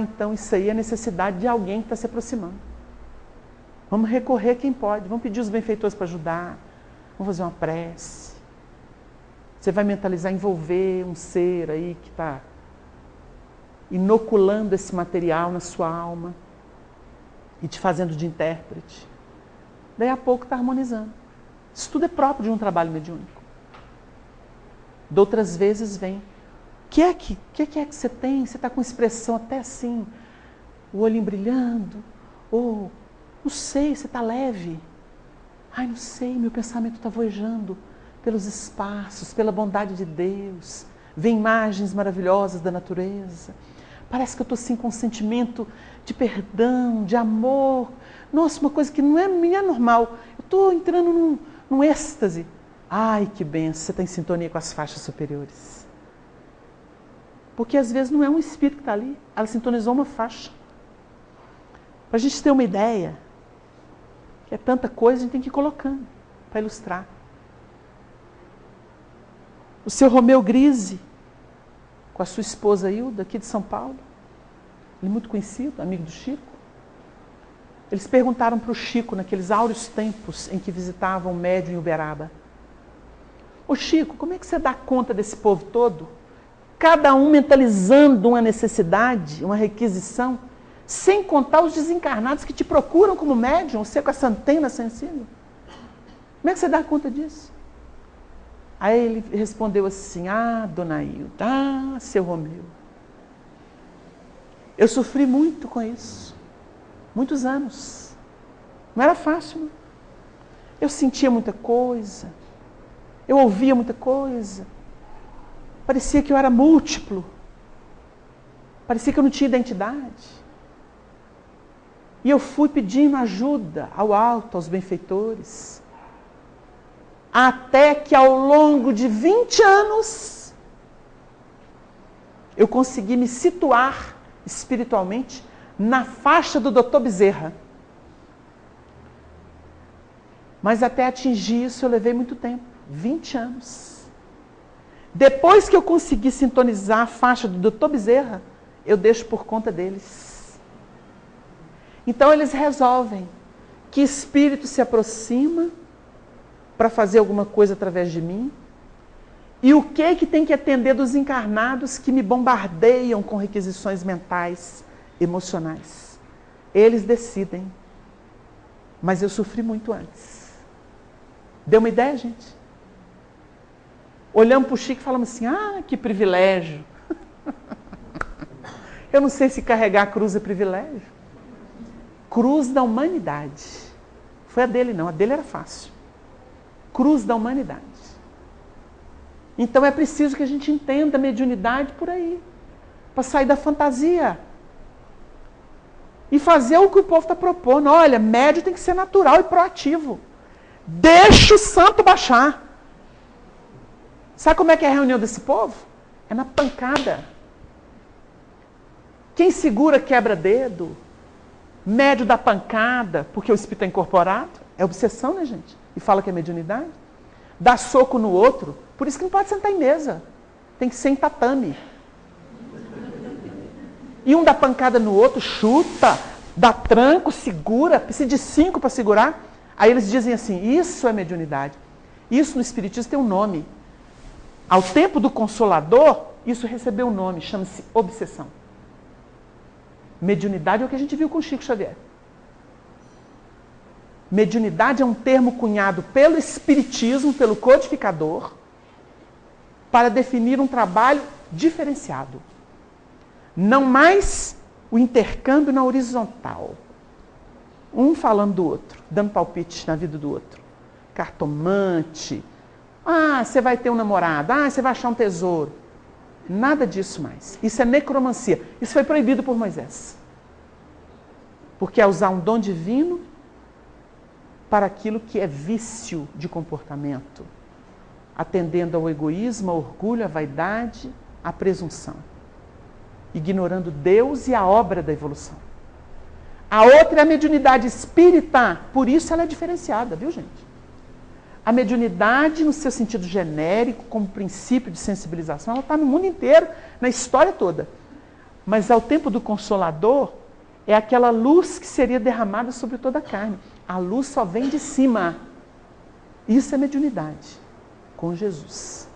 Então isso aí é necessidade de alguém que está se aproximando. Vamos recorrer a quem pode, vamos pedir os benfeitores para ajudar, vamos fazer uma prece. Você vai mentalizar, envolver um ser aí que está inoculando esse material na sua alma e te fazendo de intérprete. Daí a pouco está harmonizando. Isso tudo é próprio de um trabalho mediúnico. De outras vezes vem. O que é que você tem? Você está com expressão até assim, o olhinho brilhando, ou não sei, você está leve. Ai, não sei, meu pensamento está voejando pelos espaços, pela bondade de Deus. Vem imagens maravilhosas da natureza. Parece que eu estou assim com um sentimento de perdão, de amor. Nossa, uma coisa que não é normal. Eu estou entrando num êxtase. Ai, que benção, você está em sintonia com as faixas superiores. Porque às vezes não é um espírito que está ali, ela sintonizou uma faixa. Para a gente ter uma ideia, que é tanta coisa, a gente tem que ir colocando para ilustrar. O seu Romeu Grise, com a sua esposa Hilda, aqui de São Paulo, ele é muito conhecido, amigo do Chico. Eles perguntaram para o Chico, naqueles áureos tempos em que visitavam o médium em Uberaba: ô Chico, como é que você dá conta desse povo todo? Cada um mentalizando uma necessidade, uma requisição, sem contar os desencarnados que te procuram como médium, você com essa antena sensível. Como é que você dá conta disso? Aí ele respondeu assim: ah, dona Hilda, seu Romeu, eu sofri muito com isso, muitos anos. Não era fácil, não. Eu sentia muita coisa, eu ouvia muita coisa, parecia que eu era múltiplo, parecia que eu não tinha identidade. E eu fui pedindo ajuda ao alto, aos benfeitores, até que ao longo de 20 anos eu consegui me situar espiritualmente na faixa do Dr. Bezerra. Mas até atingir isso eu levei muito tempo, 20 anos. Depois que eu consegui sintonizar a faixa do Dr. Bezerra, eu deixo por conta deles. Então eles resolvem que espírito se aproxima para fazer alguma coisa através de mim, e o que tem que atender dos encarnados que me bombardeiam com requisições mentais, emocionais. Eles decidem. Mas eu sofri muito antes. Deu uma ideia, gente? Olhamos para o Chico e falamos assim: ah, que privilégio. Eu não sei se carregar a cruz é privilégio. Cruz da humanidade. Foi a dele não, a dele era fácil. Cruz da humanidade. Então é preciso que a gente entenda a mediunidade por aí, para sair da fantasia e fazer o que o povo está propondo. Olha, médio tem que ser natural e proativo. Deixa o santo baixar. Sabe como é que é a reunião desse povo? É na pancada. Quem segura quebra dedo. Médio da pancada, porque o espírito é incorporado. É obsessão, né, gente? E fala que é mediunidade. Dá soco no outro. Por isso que não pode sentar em mesa. Tem que ser em tatame. E um dá pancada no outro, chuta, dá tranco, segura, precisa de 5 para segurar. Aí eles dizem assim: isso é mediunidade. Isso no Espiritismo tem um nome. Ao tempo do Consolador, isso recebeu um nome, chama-se obsessão. Mediunidade é o que a gente viu com Chico Xavier. Mediunidade é um termo cunhado pelo Espiritismo, pelo codificador, para definir um trabalho diferenciado. Não mais o intercâmbio na horizontal. Um falando do outro, dando palpite na vida do outro. Cartomante. Ah, você vai ter um namorado. Ah, você vai achar um tesouro. Nada disso mais. Isso é necromancia. Isso foi proibido por Moisés. Porque é usar um dom divino para aquilo que é vício de comportamento, atendendo ao egoísmo, ao orgulho, à vaidade, à presunção, ignorando Deus e a obra da evolução. A outra é a mediunidade espírita, por isso ela é diferenciada, viu, gente? A mediunidade, no seu sentido genérico, como princípio de sensibilização, ela está no mundo inteiro, na história toda. Mas ao tempo do Consolador, é aquela luz que seria derramada sobre toda a carne. A luz só vem de cima. Isso é mediunidade, com Jesus.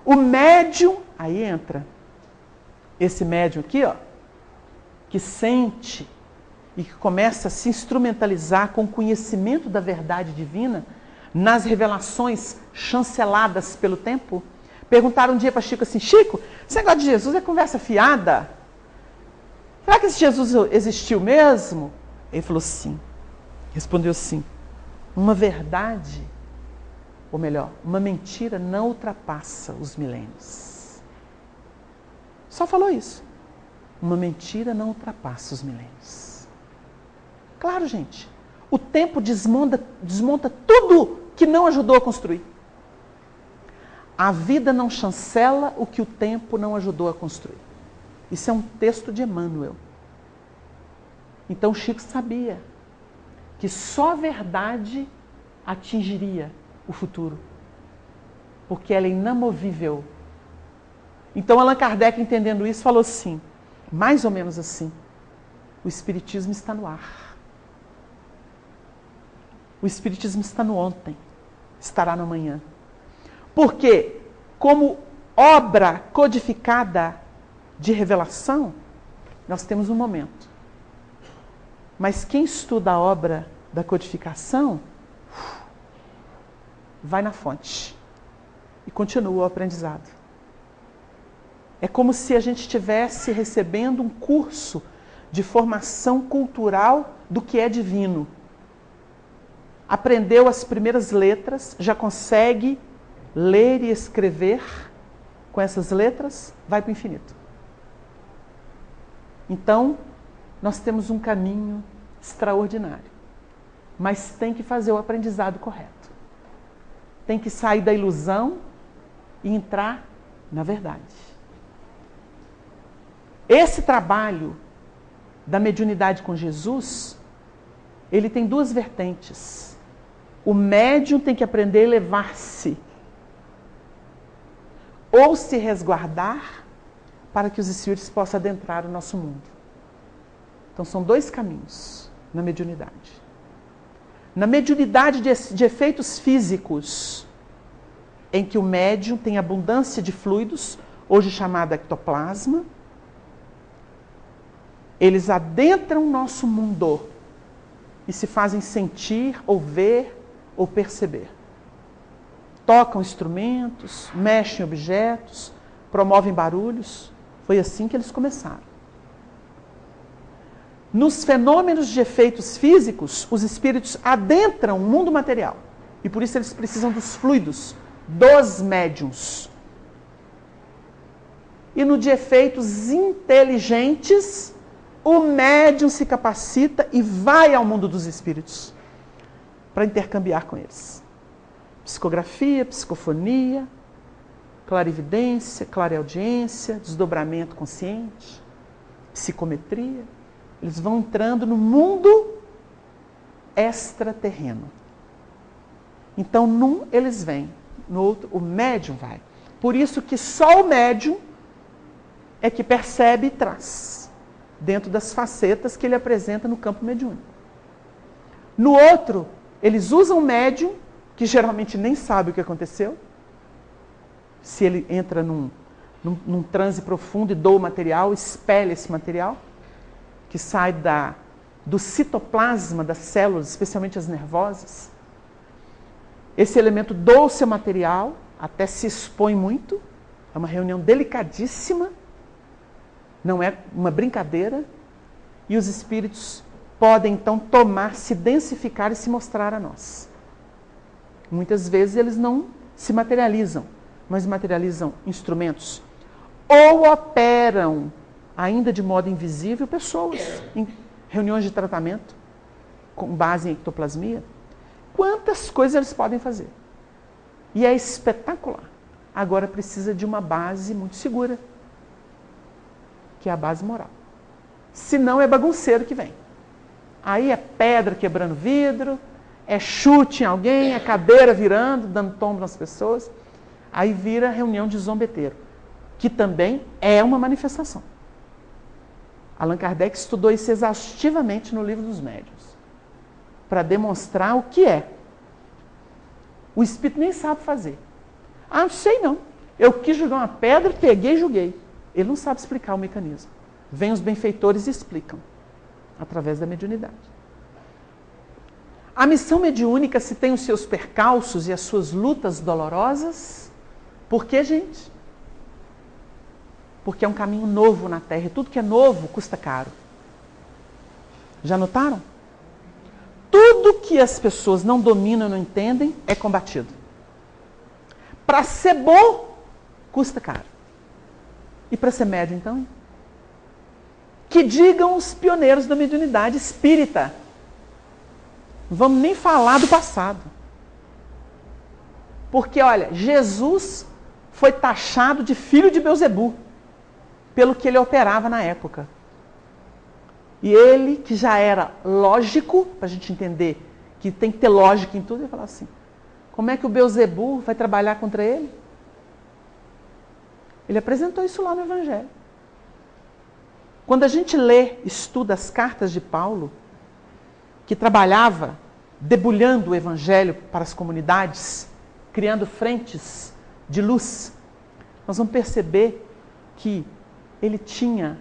O médium, aí entra esse médium aqui, ó, que sente e que começa a se instrumentalizar com o conhecimento da verdade divina nas revelações chanceladas pelo tempo, perguntaram um dia para Chico assim: Chico, esse negócio de Jesus é conversa fiada? Será que esse Jesus existiu mesmo? Ele falou sim. Respondeu sim. Uma verdade, ou melhor, uma mentira não ultrapassa os milênios. Só falou isso. Uma mentira não ultrapassa os milênios. Claro, gente. O tempo desmonta tudo que não ajudou a construir. A vida não chancela o que o tempo não ajudou a construir. Isso é um texto de Emmanuel. Então Chico sabia que só a verdade atingiria o futuro, porque ela é inamovível. Então Allan Kardec, entendendo isso, falou assim, mais ou menos assim: o Espiritismo está no ar. O Espiritismo está no ontem, estará no amanhã. Porque, como obra codificada de revelação, nós temos um momento. Mas quem estuda a obra da codificação, vai na fonte e continua o aprendizado. É como se a gente estivesse recebendo um curso de formação cultural do que é divino. Aprendeu as primeiras letras, já consegue ler e escrever com essas letras, vai para o infinito. Então, nós temos um caminho extraordinário, mas tem que fazer o aprendizado correto. Tem que sair da ilusão e entrar na verdade. Esse trabalho da mediunidade com Jesus, ele tem duas vertentes. O médium tem que aprender a elevar-se ou se resguardar para que os espíritos possam adentrar o nosso mundo. Então são dois caminhos na mediunidade. Na mediunidade de efeitos físicos, em que o médium tem abundância de fluidos, hoje chamado ectoplasma, eles adentram o nosso mundo e se fazem sentir, ou ver, ou perceber. Tocam instrumentos, mexem objetos, promovem barulhos. Foi assim que eles começaram. Nos fenômenos de efeitos físicos, os espíritos adentram o mundo material. E por isso eles precisam dos fluidos, dos médiuns. E no de efeitos inteligentes, o médium se capacita e vai ao mundo dos espíritos para intercambiar com eles. Psicografia, psicofonia, clarividência, clareaudiência, desdobramento consciente, psicometria. Eles vão entrando no mundo extraterreno. Então, num eles vêm, no outro o médium vai. Por isso que só o médium é que percebe e traz, dentro das facetas que ele apresenta no campo mediúnico. No outro, eles usam o médium, que geralmente nem sabe o que aconteceu, se ele entra num transe profundo e doa o material, espelha esse material, que sai do citoplasma das células, especialmente as nervosas. Esse elemento doa o seu material, até se expõe muito, é uma reunião delicadíssima, não é uma brincadeira, e os espíritos podem então tomar, se densificar e se mostrar a nós. Muitas vezes eles não se materializam, mas materializam instrumentos ou operam, ainda de modo invisível, pessoas em reuniões de tratamento com base em ectoplasmia. Quantas coisas eles podem fazer. E é espetacular. Agora precisa de uma base muito segura, que é a base moral. Senão é bagunceiro que vem. Aí é pedra quebrando vidro, é chute em alguém, é cadeira virando, dando tombo nas pessoas. Aí vira reunião de zombeteiro, que também é uma manifestação. Allan Kardec estudou isso exaustivamente no Livro dos Médiuns, para demonstrar o que é. O espírito nem sabe fazer. Ah, não sei não. Eu quis jogar uma pedra, peguei e joguei. Ele não sabe explicar o mecanismo. Vêm os benfeitores e explicam. Através da mediunidade. A missão mediúnica, se tem os seus percalços e as suas lutas dolorosas, por que, gente? Porque é um caminho novo na Terra. E tudo que é novo custa caro. Já notaram? Tudo que as pessoas não dominam, não entendem, é combatido. Para ser bom, custa caro. E para ser médio, então? Que digam os pioneiros da mediunidade espírita. Não vamos nem falar do passado. Porque, olha, Jesus foi taxado de filho de Belzebu, pelo que ele operava na época. E ele, que já era lógico, para a gente entender que tem que ter lógica em tudo, ele falou assim, como é que o Belzebu vai trabalhar contra ele? Ele apresentou isso lá no Evangelho. Quando a gente lê, estuda as cartas de Paulo, que trabalhava debulhando o Evangelho para as comunidades, criando frentes de luz, nós vamos perceber que ele tinha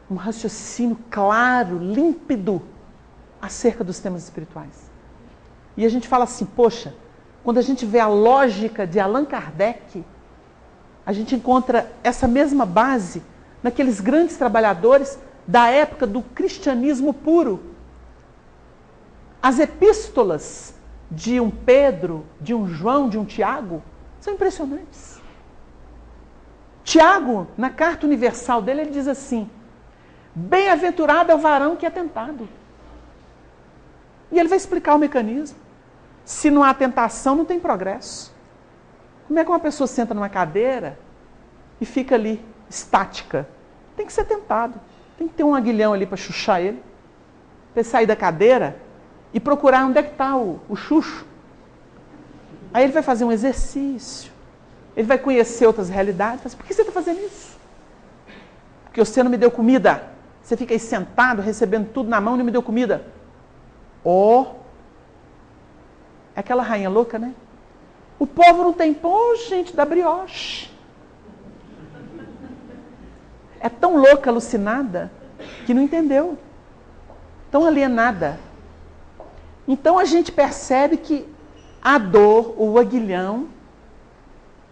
um raciocínio claro, límpido, acerca dos temas espirituais. E a gente fala assim, poxa, quando a gente vê a lógica de Allan Kardec, a gente encontra essa mesma base naqueles grandes trabalhadores da época do cristianismo puro. As epístolas de um Pedro, de um João, de um Tiago, são impressionantes. Tiago, na carta universal dele, ele diz assim, bem-aventurado é o varão que é tentado. E ele vai explicar o mecanismo. Se não há tentação, não tem progresso. Como é que uma pessoa senta numa cadeira e fica ali, estática? Tem que ser tentado. Tem que ter um aguilhão ali para chuchar ele. Para ele sair da cadeira e procurar onde é que está o chucho. Aí ele vai fazer um exercício. Ele vai conhecer outras realidades. Mas por que você está fazendo isso? Porque você não me deu comida. Você fica aí sentado, recebendo tudo na mão e não me deu comida. É aquela rainha louca, né? O povo não tem pão, gente, da brioche. É tão louca, alucinada, que não entendeu. Tão alienada. Então a gente percebe que a dor, o aguilhão,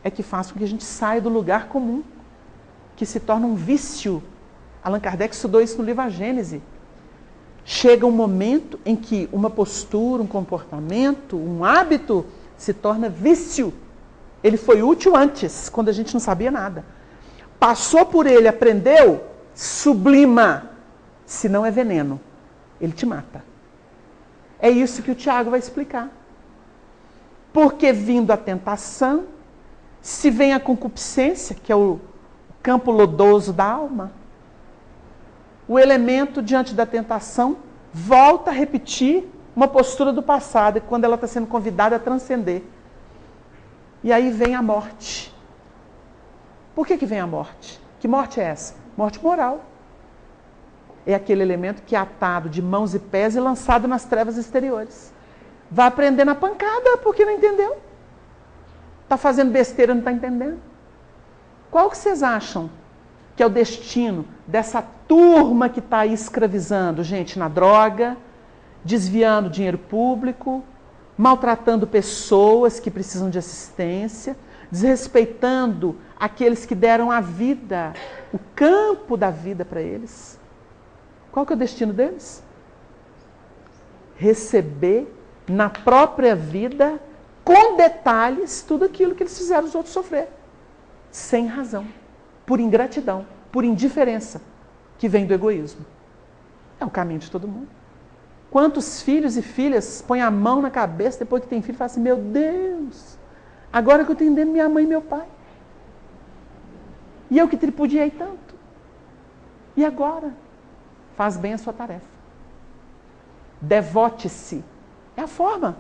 é que faz com que a gente saia do lugar comum, que se torna um vício. Allan Kardec estudou isso no livro A Gênese. Chega um momento em que uma postura, um comportamento, um hábito se torna vício. Ele foi útil antes, quando a gente não sabia nada. Passou por ele, aprendeu, sublima. Se não é veneno, ele te mata. É isso que o Tiago vai explicar. Porque vindo a tentação, se vem a concupiscência, que é o campo lodoso da alma, o elemento diante da tentação volta a repetir uma postura do passado, quando ela está sendo convidada a transcender. E aí vem a morte. Por que vem a morte? Que morte é essa? Morte moral. É aquele elemento que é atado de mãos e pés e lançado nas trevas exteriores. Vai aprender na pancada porque não entendeu. Está fazendo besteira, não está entendendo. Qual que vocês acham que é o destino dessa turma que está aí escravizando gente na droga, desviando dinheiro público, maltratando pessoas que precisam de assistência, desrespeitando aqueles que deram a vida, o campo da vida para eles? Qual que é o destino deles? Receber na própria vida, com detalhes, tudo aquilo que eles fizeram os outros sofrer. Sem razão. Por ingratidão, por indiferença, que vem do egoísmo. É o caminho de todo mundo. Quantos filhos e filhas põem a mão na cabeça depois que tem filho e falam assim, meu Deus, agora que eu estou entendendo minha mãe e meu pai. E eu que tripudiei tanto. E agora? Faz bem a sua tarefa. Devote-se. É a forma.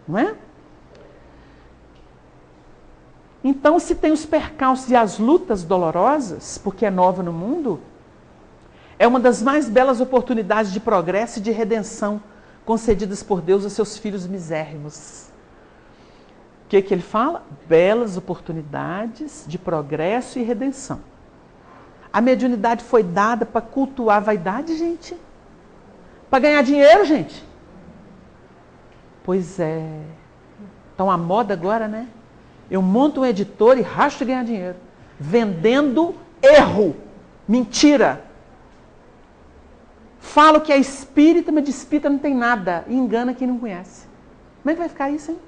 Não é? Então, se tem os percalços e as lutas dolorosas, porque é nova no mundo, é uma das mais belas oportunidades de progresso e de redenção concedidas por Deus aos seus filhos misérrimos. O que ele fala? Belas oportunidades de progresso e redenção. A mediunidade foi dada para cultuar a vaidade, gente? Para ganhar dinheiro, gente? Pois é. Então a moda agora, né? Eu monto um editor e racho de ganhar dinheiro. Vendendo erro. Mentira. Falo que é espírita, mas de espírita não tem nada. E engana quem não conhece. Como é que vai ficar isso, hein?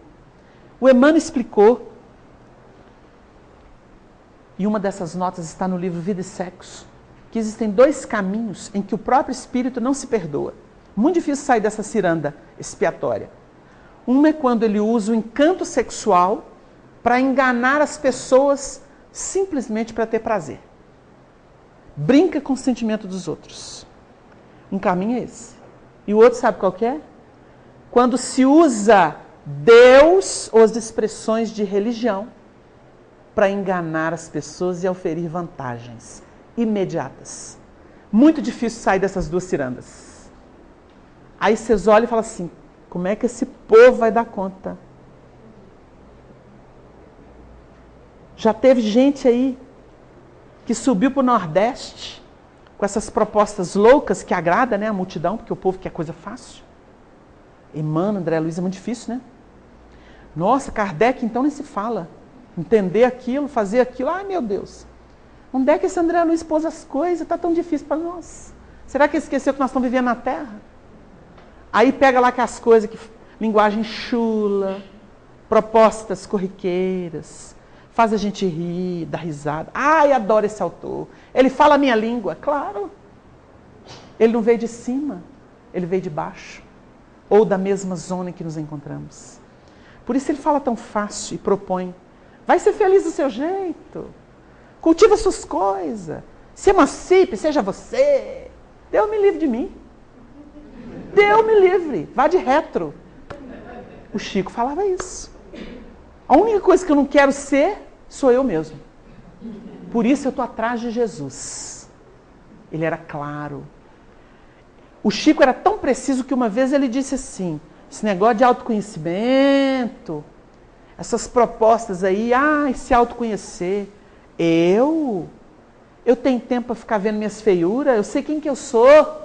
O Emmanuel explicou, e uma dessas notas está no livro Vida e Sexo, que existem 2 caminhos em que o próprio espírito não se perdoa. Muito difícil sair dessa ciranda expiatória. Uma é quando ele usa o encanto sexual para enganar as pessoas simplesmente para ter prazer. Brinca com o sentimento dos outros. Um caminho é esse. E o outro sabe qual que é? Quando se usa Deus ou as expressões de religião para enganar as pessoas e oferir vantagens imediatas. Muito difícil sair dessas 2 cirandas. Aí vocês olham e falam assim, como é que esse povo vai dar conta? Já teve gente aí que subiu para o Nordeste com essas propostas loucas que agradam, né, a multidão, porque o povo quer coisa fácil. Emmanuel, André Luiz, é muito difícil, né? Nossa, Kardec então nem se fala. Entender aquilo, fazer aquilo, ai meu Deus. Onde é que esse André Luiz pôs as coisas? Está tão difícil para nós. Será que ele esqueceu que nós estamos vivendo na Terra? Aí pega lá que as coisas, que linguagem chula, propostas corriqueiras, faz a gente rir, dar risada. Ai, adoro esse autor. Ele fala a minha língua. Claro. Ele não veio de cima, ele veio de baixo. Ou da mesma zona em que nos encontramos. Por isso ele fala tão fácil e propõe. Vai ser feliz do seu jeito. Cultiva suas coisas. Se emancipe, seja você. Deus me livre de mim. Deus me livre. Vá de retro. O Chico falava isso. A única coisa que eu não quero ser, sou eu mesmo. Por isso eu estou atrás de Jesus. Ele era claro. O Chico era tão preciso que uma vez ele disse assim, esse negócio de autoconhecimento, essas propostas aí, se autoconhecer. Eu tenho tempo para ficar vendo minhas feiuras, eu sei quem que eu sou.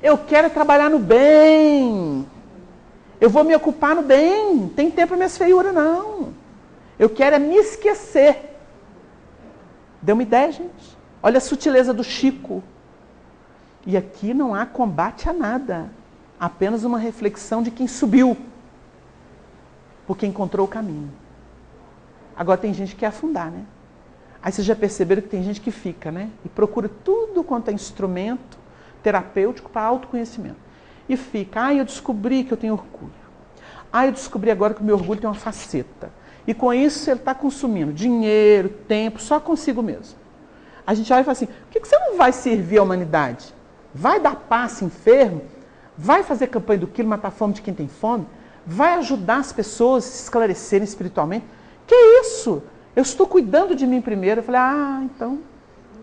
Eu quero trabalhar no bem. Eu vou me ocupar no bem. Não tem tempo para minhas feiuras, não. Eu quero é me esquecer. Deu uma ideia, gente? Olha a sutileza do Chico. E aqui não há combate a nada. Apenas uma reflexão de quem subiu. Porque encontrou o caminho. Agora tem gente que quer afundar, né? Aí vocês já perceberam que tem gente que fica, né? E procura tudo quanto é instrumento terapêutico para autoconhecimento. E fica, eu descobri que eu tenho orgulho. Eu descobri agora que o meu orgulho tem uma faceta. E com isso ele está consumindo dinheiro, tempo, só consigo mesmo. A gente olha e fala assim, por que você não vai servir a humanidade? Vai dar passe enfermo? Vai fazer campanha do quilo, matar a fome de quem tem fome? Vai ajudar as pessoas a se esclarecerem espiritualmente? Que isso? Eu estou cuidando de mim primeiro. Eu falei, então,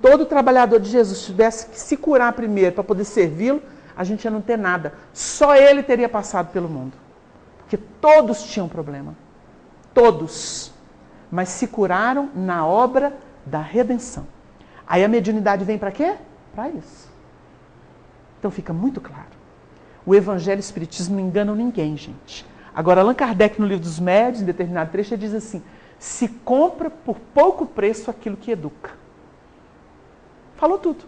todo trabalhador de Jesus tivesse que se curar primeiro para poder servi-lo, a gente ia não ter nada. Só ele teria passado pelo mundo. Porque todos tinham problema. Todos. Mas se curaram na obra da redenção. Aí a mediunidade vem para quê? Para isso. Então fica muito claro. O Evangelho e o Espiritismo não enganam ninguém, gente. Agora, Allan Kardec, no Livro dos Médiuns, em determinado trecho, ele diz assim, se compra por pouco preço aquilo que educa. Falou tudo.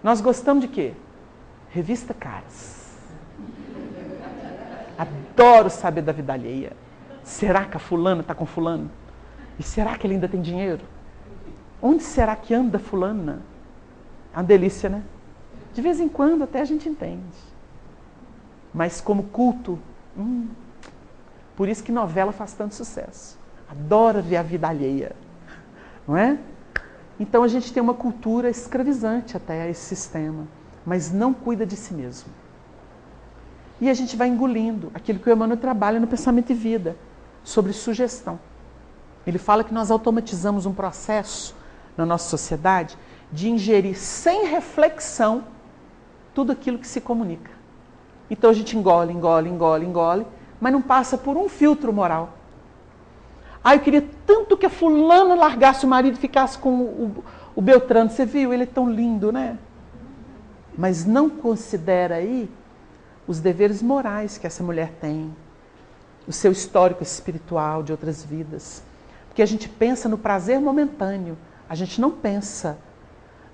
Nós gostamos de quê? Revista Caras. Adoro saber da vida alheia. Será que a fulana está com fulano? E será que ele ainda tem dinheiro? Onde será que anda fulana? É uma delícia, né? De vez em quando até a gente entende. Mas como culto, por isso que novela faz tanto sucesso. Adoro ver a vida alheia. Não é? Então a gente tem uma cultura escravizante até a esse sistema, mas não cuida de si mesmo. E a gente vai engolindo aquilo que o Emmanuel trabalha no Pensamento e Vida, sobre sugestão. Ele fala que nós automatizamos um processo na nossa sociedade de ingerir sem reflexão tudo aquilo que se comunica. Então a gente engole, mas não passa por um filtro moral. Ah, eu queria tanto que a fulana largasse o marido e ficasse com o Beltrano. Você viu? Ele é tão lindo, né? Mas não considera aí os deveres morais que essa mulher tem, o seu histórico espiritual de outras vidas. Porque a gente pensa no prazer momentâneo, a gente não pensa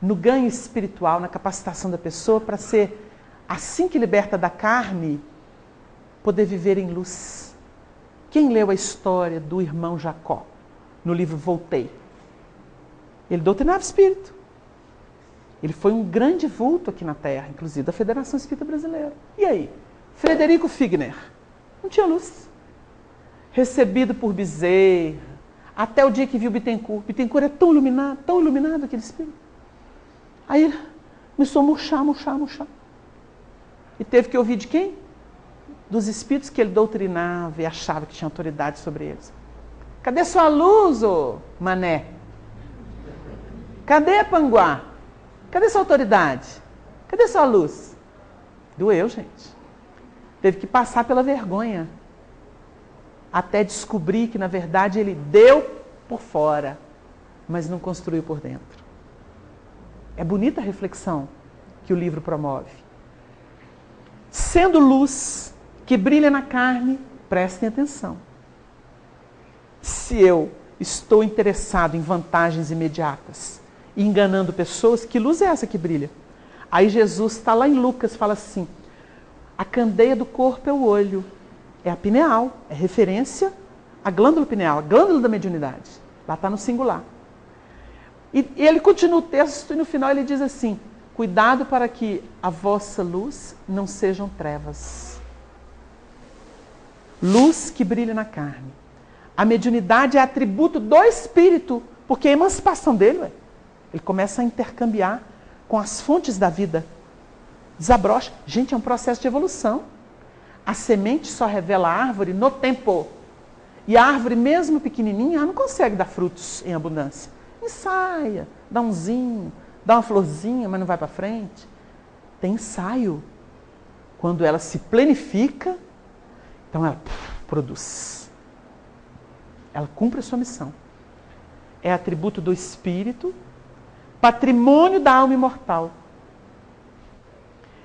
no ganho espiritual, na capacitação da pessoa para ser, assim que liberta da carne, poder viver em luz. Quem leu a história do irmão Jacó no livro Voltei? Ele doutrinava espírito. Ele foi um grande vulto aqui na Terra, inclusive da Federação Espírita Brasileira. E aí? Frederico Figner. Não tinha luz. Recebido por Bezerra, até o dia que viu Bittencourt. Bittencourt é tão iluminado aquele espírito. Aí ele começou a murchar. E teve que ouvir de quem? Dos espíritos que ele doutrinava e achava que tinha autoridade sobre eles. Cadê sua luz, ô mané? Cadê, Panguá? Cadê sua autoridade? Cadê sua luz? Doeu, gente. Teve que passar pela vergonha. Até descobrir que, na verdade, ele deu por fora, mas não construiu por dentro. É bonita a reflexão que o livro promove. Sendo luz que brilha na carne, prestem atenção. Se eu estou interessado em vantagens imediatas, enganando pessoas, que luz é essa que brilha? Aí Jesus está lá em Lucas, fala assim, a candeia do corpo é o olho, é a pineal, é referência à glândula pineal, a glândula da mediunidade. Lá está no singular. E ele continua o texto e no final ele diz assim, cuidado para que a vossa luz não sejam trevas. Luz que brilha na carne. A mediunidade é atributo do espírito, porque é a emancipação dele, ele começa a intercambiar com as fontes da vida. Desabrocha. Gente, é um processo de evolução. A semente só revela a árvore no tempo. E a árvore, mesmo pequenininha, ela não consegue dar frutos em abundância. Ensaia, dá um zinho, dá uma florzinha, mas não vai para frente. Tem ensaio. Quando ela se plenifica, então ela produz. Ela cumpre a sua missão. É atributo do espírito, patrimônio da alma imortal.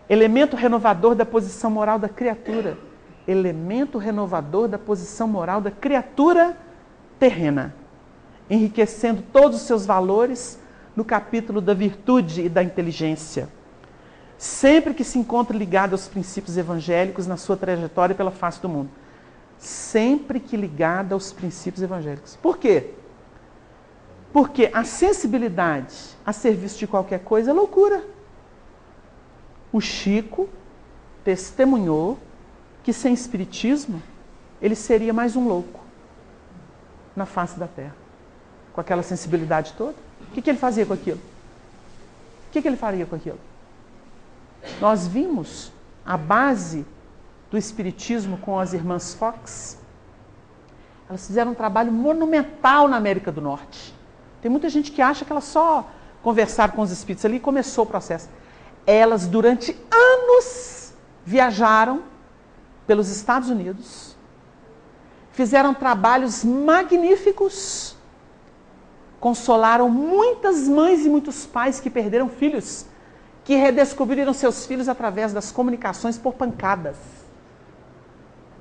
Elemento renovador da posição moral da criatura. Elemento renovador da posição moral da criatura terrena. Enriquecendo todos os seus valores no capítulo da virtude e da inteligência. Sempre que se encontra ligado aos princípios evangélicos na sua trajetória pela face do mundo. Sempre que ligado aos princípios evangélicos. Por quê? Porque a sensibilidade a serviço de qualquer coisa é loucura. O Chico testemunhou que sem espiritismo ele seria mais um louco na face da Terra. Com aquela sensibilidade toda. O que ele fazia com aquilo? O que ele faria com aquilo? Nós vimos a base do espiritismo com as irmãs Fox. Elas fizeram um trabalho monumental na América do Norte. Tem muita gente que acha que elas só conversaram com os espíritos ali e começou o processo. Elas, durante anos, viajaram pelos Estados Unidos, fizeram trabalhos magníficos, consolaram muitas mães e muitos pais que perderam filhos, que redescobriram seus filhos através das comunicações por pancadas.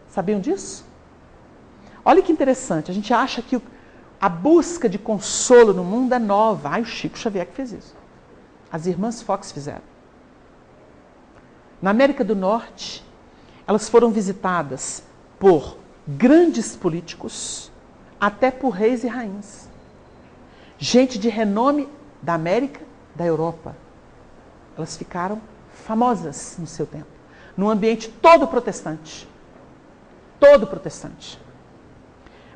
Sabiam disso? Olha que interessante, a gente acha que a busca de consolo no mundo é nova. Ai, o Chico Xavier que fez isso. As irmãs Fox fizeram. Na América do Norte, elas foram visitadas por grandes políticos, até por reis e rainhas. Gente de renome da América, da Europa. Elas ficaram famosas no seu tempo. Num ambiente todo protestante. Todo protestante.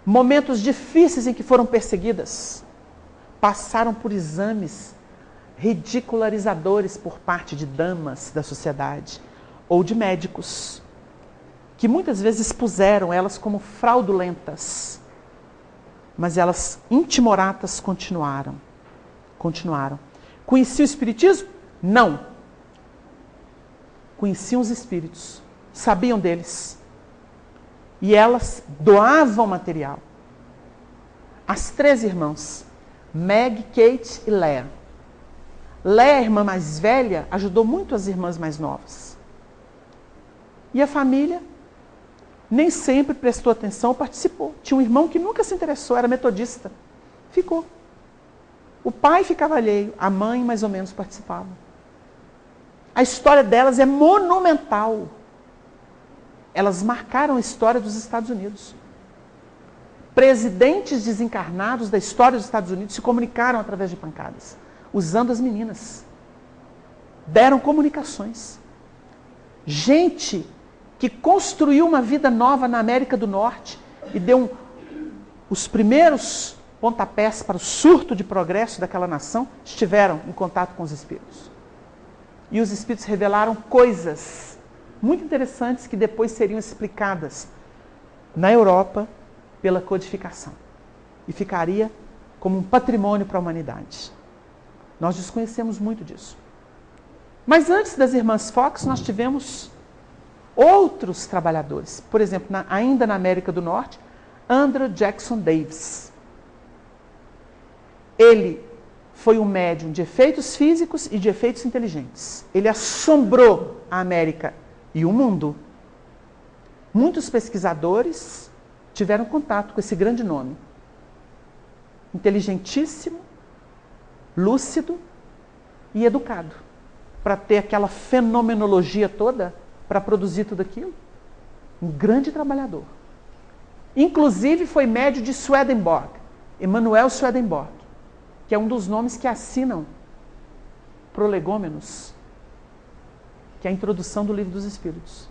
Momentos difíceis em que foram perseguidas. Passaram por exames ridicularizadores por parte de damas da sociedade ou de médicos, que muitas vezes expuseram elas como fraudulentas. Mas elas, intimoratas, continuaram. Conheciam o espiritismo? Não. Conheciam os espíritos. Sabiam deles. E elas doavam material. as 3 irmãs, Meg, Kate e Leah. Leah, a irmã mais velha, ajudou muito as irmãs mais novas. E a família nem sempre prestou atenção ou participou. Tinha um irmão que nunca se interessou, era metodista. Ficou. O pai ficava alheio, a mãe mais ou menos participava. A história delas é monumental. Elas marcaram a história dos Estados Unidos. Presidentes desencarnados da história dos Estados Unidos se comunicaram através de pancadas, usando as meninas. Deram comunicações. Gente que construiu uma vida nova na América do Norte e deu os primeiros pontapés para o surto de progresso daquela nação, estiveram em contato com os espíritos. E os espíritos revelaram coisas muito interessantes que depois seriam explicadas na Europa pela codificação. E ficaria como um patrimônio para a humanidade. Nós desconhecemos muito disso. Mas antes das irmãs Fox, nós tivemos outros trabalhadores. Por exemplo, ainda na América do Norte, Andrew Jackson Davis. Ele foi um médium de efeitos físicos e de efeitos inteligentes. Ele assombrou a América e o mundo. Muitos pesquisadores tiveram contato com esse grande nome. Inteligentíssimo, lúcido e educado. Para ter aquela fenomenologia toda, para produzir tudo aquilo. Um grande trabalhador. Inclusive foi médium de Swedenborg, Emanuel Swedenborg, que é um dos nomes que assinam Prolegômenos, que é a introdução do Livro dos Espíritos.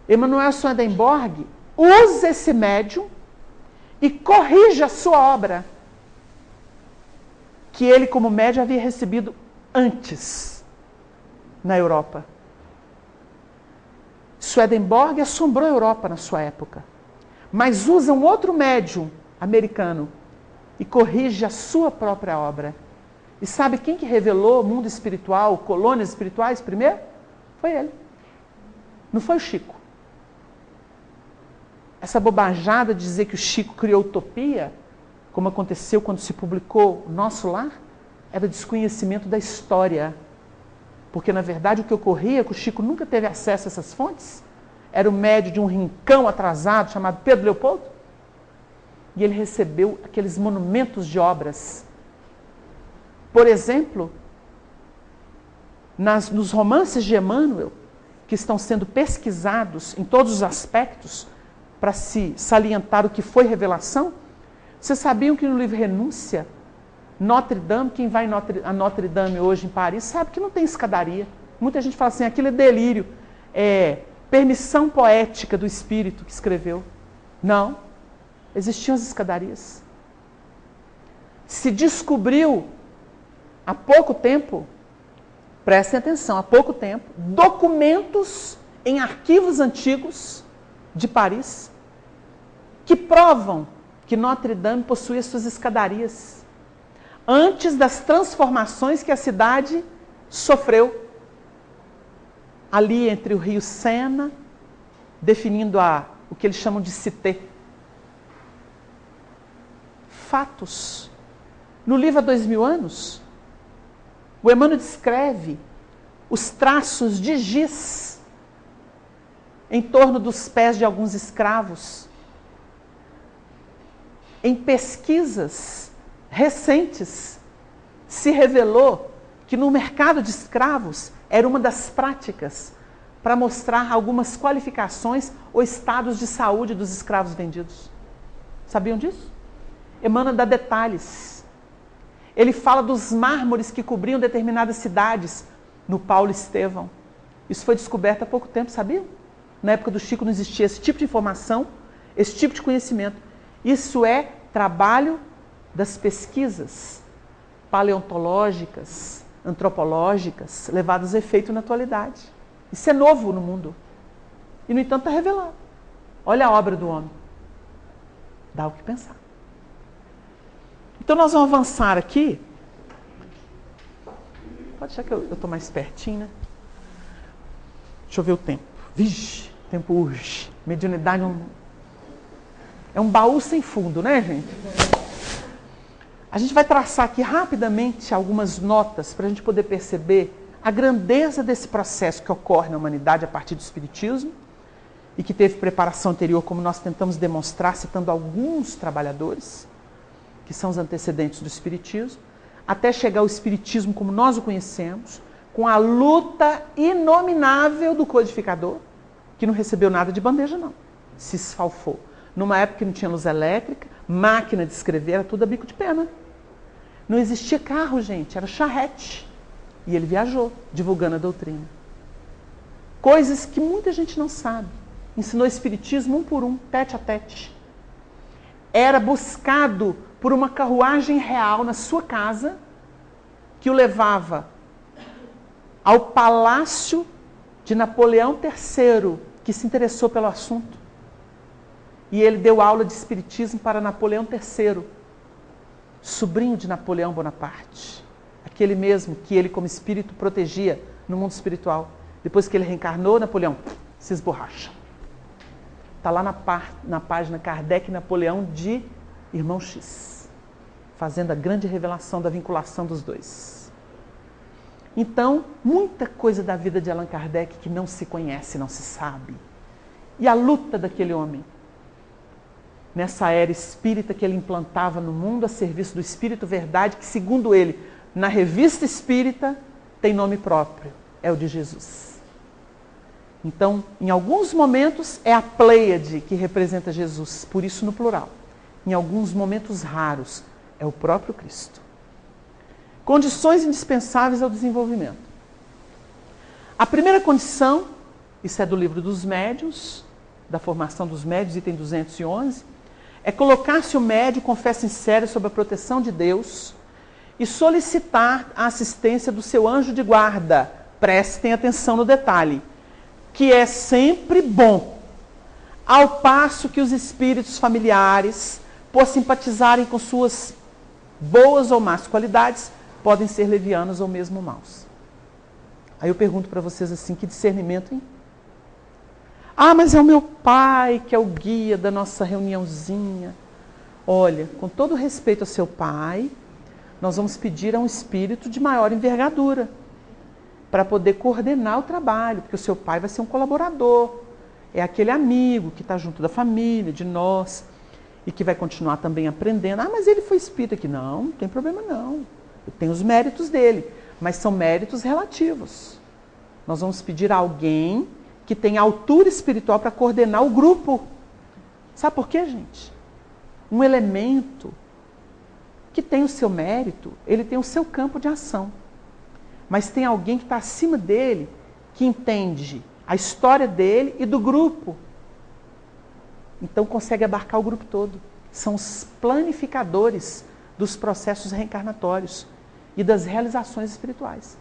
Emanuel Swedenborg usa esse médium e corrige a sua obra, que ele, como médium, havia recebido antes na Europa. Swedenborg assombrou a Europa na sua época, mas usa um outro médium americano e corrige a sua própria obra. E sabe quem que revelou o mundo espiritual, colônias espirituais primeiro? Foi ele. Não foi o Chico. Essa bobajada de dizer que o Chico criou utopia, como aconteceu quando se publicou o Nosso Lar, era desconhecimento da história. Porque, na verdade, o que ocorria é que o Chico nunca teve acesso a essas fontes. Era o médium de um rincão atrasado chamado Pedro Leopoldo. E ele recebeu aqueles monumentos de obras. Por exemplo, nos romances de Emmanuel, que estão sendo pesquisados em todos os aspectos, para se salientar o que foi revelação, vocês sabiam que no livro Renúncia, Notre Dame, quem vai a Notre Dame hoje em Paris, sabe que não tem escadaria. Muita gente fala assim, aquilo é delírio, é permissão poética do espírito que escreveu. Não, existiam as escadarias. Se descobriu há pouco tempo, prestem atenção, há pouco tempo, documentos em arquivos antigos de Paris que provam que Notre Dame possuía suas escadarias antes das transformações que a cidade sofreu ali entre o rio Sena, definindo o que eles chamam de Cité. Fatos. No livro Há 2000 anos, o Emmanuel descreve os traços de giz em torno dos pés de alguns escravos. Em pesquisas recentes, se revelou que no mercado de escravos era uma das práticas para mostrar algumas qualificações ou estados de saúde dos escravos vendidos. Sabiam disso? Emmanuel dá detalhes. Ele fala dos mármores que cobriam determinadas cidades no Paulo Estevão. Isso foi descoberto há pouco tempo, sabiam? Na época do Chico não existia esse tipo de informação, esse tipo de conhecimento. Isso é trabalho das pesquisas paleontológicas, antropológicas, levadas a efeito na atualidade. Isso é novo no mundo. E, no entanto, está revelado. Olha a obra do homem. Dá o que pensar. Então, nós vamos avançar aqui. Pode achar que eu estou mais pertinho, né? Deixa eu ver o tempo. Vixe, o tempo urge. Mediunidade não... É um baú sem fundo, né, gente? A gente vai traçar aqui rapidamente algumas notas para a gente poder perceber a grandeza desse processo que ocorre na humanidade a partir do Espiritismo e que teve preparação anterior, como nós tentamos demonstrar, citando alguns trabalhadores, que são os antecedentes do Espiritismo, até chegar ao Espiritismo como nós o conhecemos, com a luta inominável do codificador, que não recebeu nada de bandeja, não. Se esfalfou. Numa época que não tinha luz elétrica, máquina de escrever, era tudo a bico de pena. Não existia carro, gente, era charrete. E ele viajou, divulgando a doutrina. Coisas que muita gente não sabe. Ensinou Espiritismo um por um, tete a tete. Era buscado por uma carruagem real na sua casa, que o levava ao palácio de Napoleão III, que se interessou pelo assunto. E ele deu aula de Espiritismo para Napoleão III, sobrinho de Napoleão Bonaparte. Aquele mesmo que ele, como espírito, protegia no mundo espiritual. Depois que ele reencarnou, Napoleão se esborracha. Está lá na página Kardec e Napoleão de Irmão X, fazendo a grande revelação da vinculação dos dois. Então, muita coisa da vida de Allan Kardec que não se conhece, não se sabe. E a luta daquele homem, nessa era espírita que ele implantava no mundo a serviço do Espírito Verdade, que, segundo ele, na Revista Espírita, tem nome próprio, é o de Jesus. Então, em alguns momentos, é a Pleiade que representa Jesus, por isso no plural. Em alguns momentos raros, é o próprio Cristo. Condições indispensáveis ao desenvolvimento. A primeira condição, isso é do livro dos médiuns, da formação dos médiuns, item 211, é colocar-se o médium com fé sincera sob a proteção de Deus e solicitar a assistência do seu anjo de guarda. Prestem atenção no detalhe, que é sempre bom, ao passo que os espíritos familiares, por simpatizarem com suas boas ou más qualidades, podem ser levianos ou mesmo maus. Aí eu pergunto para vocês assim, que discernimento, hein? Ah, mas é o meu pai que é o guia da nossa reuniãozinha. Olha, com todo respeito ao seu pai, nós vamos pedir a um espírito de maior envergadura para poder coordenar o trabalho, porque o seu pai vai ser um colaborador, é aquele amigo que está junto da família, de nós, e que vai continuar também aprendendo. Ah, mas ele foi espírita aqui. Não, não tem problema não. Tem os méritos dele, mas são méritos relativos. Nós vamos pedir a alguém que tenha altura espiritual para coordenar o grupo. Sabe por quê, gente? Um elemento que tem o seu mérito, ele tem o seu campo de ação. Mas tem alguém que está acima dele, que entende a história dele e do grupo. Então consegue abarcar o grupo todo. São os planificadores dos processos reencarnatórios e das realizações espirituais.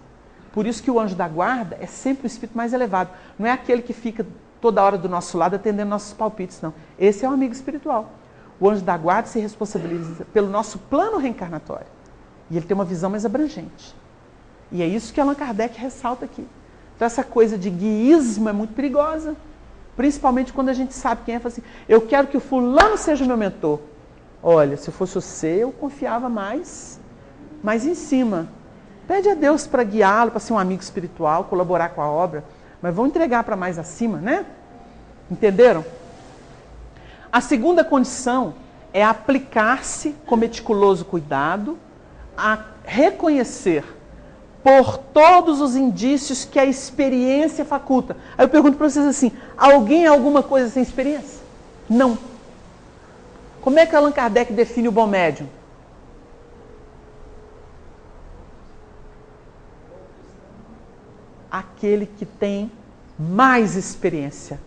Por isso que o anjo da guarda é sempre o espírito mais elevado. Não é aquele que fica toda hora do nosso lado atendendo nossos palpites, não. Esse é um amigo espiritual. O anjo da guarda se responsabiliza pelo nosso plano reencarnatório. E ele tem uma visão mais abrangente. E é isso que Allan Kardec ressalta aqui. Então essa coisa de guiísmo é muito perigosa. Principalmente quando a gente sabe quem é. Fala assim, eu quero que o fulano seja meu mentor. Olha, se eu fosse você, eu confiava mais em cima. Pede a Deus para guiá-lo, para ser um amigo espiritual, colaborar com a obra. Mas vão entregar para mais acima, né? Entenderam? A segunda condição é aplicar-se com meticuloso cuidado a reconhecer por todos os indícios que a experiência faculta. Aí eu pergunto para vocês assim, alguém é alguma coisa sem experiência? Não. Como é que Allan Kardec define o bom médium? Aquele que tem mais experiência.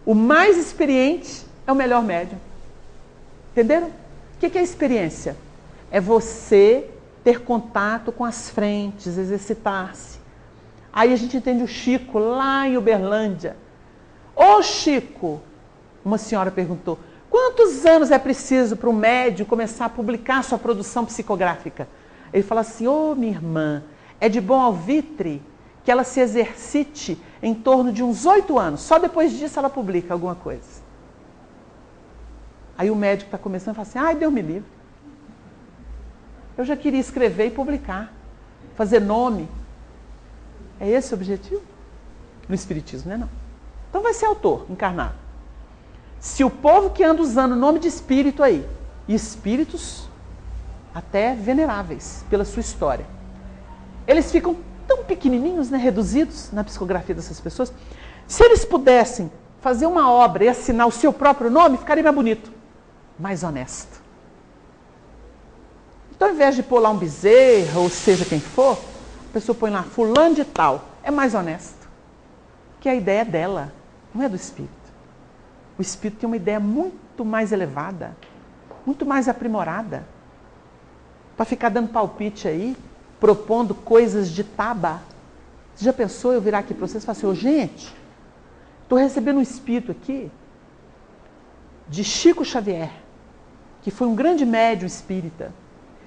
O mais experiente é o melhor médium. Entenderam? O que é experiência? É você ter contato com as frentes, exercitar-se. Aí a gente entende o Chico, lá em Uberlândia. Ô Chico, uma senhora perguntou, quantos anos é preciso para um médium começar a publicar sua produção psicográfica? Ele fala assim, ô minha irmã, é de bom alvitre que ela se exercite em torno de uns 8 anos. Só depois disso ela publica alguma coisa. Aí o médico está começando a falar assim, ai, Deus me livre. Eu já queria escrever e publicar, fazer nome. É esse o objetivo? No Espiritismo, não é não. Então vai ser autor, encarnado. Se o povo que anda usando o nome de espírito aí, e espíritos até veneráveis pela sua história, eles ficam tão pequenininhos, né, reduzidos na psicografia dessas pessoas, se eles pudessem fazer uma obra e assinar o seu próprio nome, ficaria mais bonito, mais honesto. Então, ao invés de pôr lá um Bezerra, ou seja quem for, a pessoa põe lá fulano de tal, é mais honesto. Porque a ideia é dela, não é do espírito. O espírito tem uma ideia muito mais elevada, muito mais aprimorada. Para ficar dando palpite aí, propondo coisas de taba. Você já pensou eu virar aqui para vocês e falar assim, gente, estou recebendo um espírito aqui de Chico Xavier, que foi um grande médium espírita.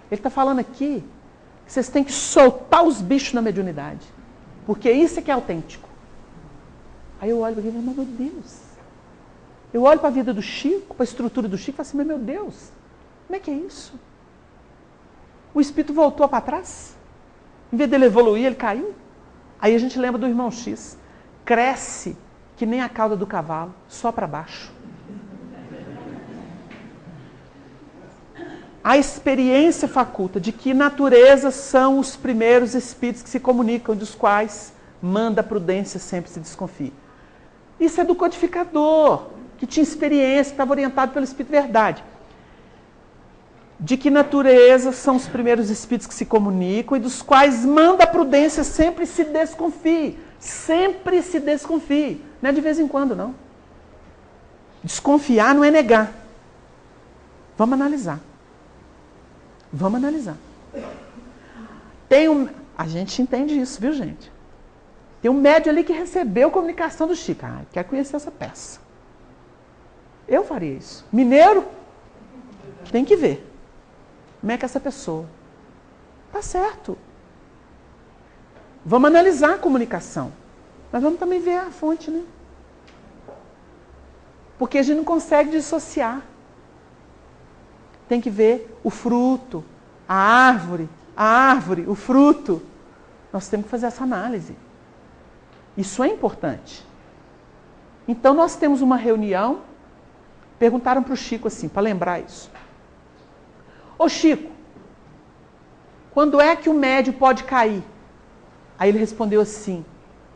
Ele está falando aqui que vocês têm que soltar os bichos na mediunidade, porque isso é que é autêntico. Aí eu olho para ele e falo, meu Deus. Eu olho para a vida do Chico, para a estrutura do Chico e falo assim, meu Deus, como é que é isso? O espírito voltou para trás? Em vez dele evoluir, ele caiu? Aí a gente lembra do irmão X. Cresce que nem a cauda do cavalo, só para baixo. A experiência faculta de que natureza são os primeiros espíritos que se comunicam, dos quais manda a prudência sempre se desconfie. Isso é do codificador, que tinha experiência, que estava orientado pelo Espírito Verdade. De que natureza são os primeiros espíritos que se comunicam e dos quais manda a prudência sempre se desconfie. Sempre se desconfie. Não é de vez em quando, não. Desconfiar não é negar. Vamos analisar. Vamos analisar. A gente entende isso, viu, gente? Tem um médium ali que recebeu a comunicação do Chico. Ah, quer conhecer essa peça. Eu faria isso. Mineiro, tem que ver. Como é que é essa pessoa? Tá certo. Vamos analisar a comunicação. Mas vamos também ver a fonte, né? Porque a gente não consegue dissociar. Tem que ver o fruto, a árvore, o fruto. Nós temos que fazer essa análise. Isso é importante. Então, nós temos uma reunião, perguntaram para o Chico assim, para lembrar isso. Ô Chico, quando é que o médium pode cair? Aí ele respondeu assim,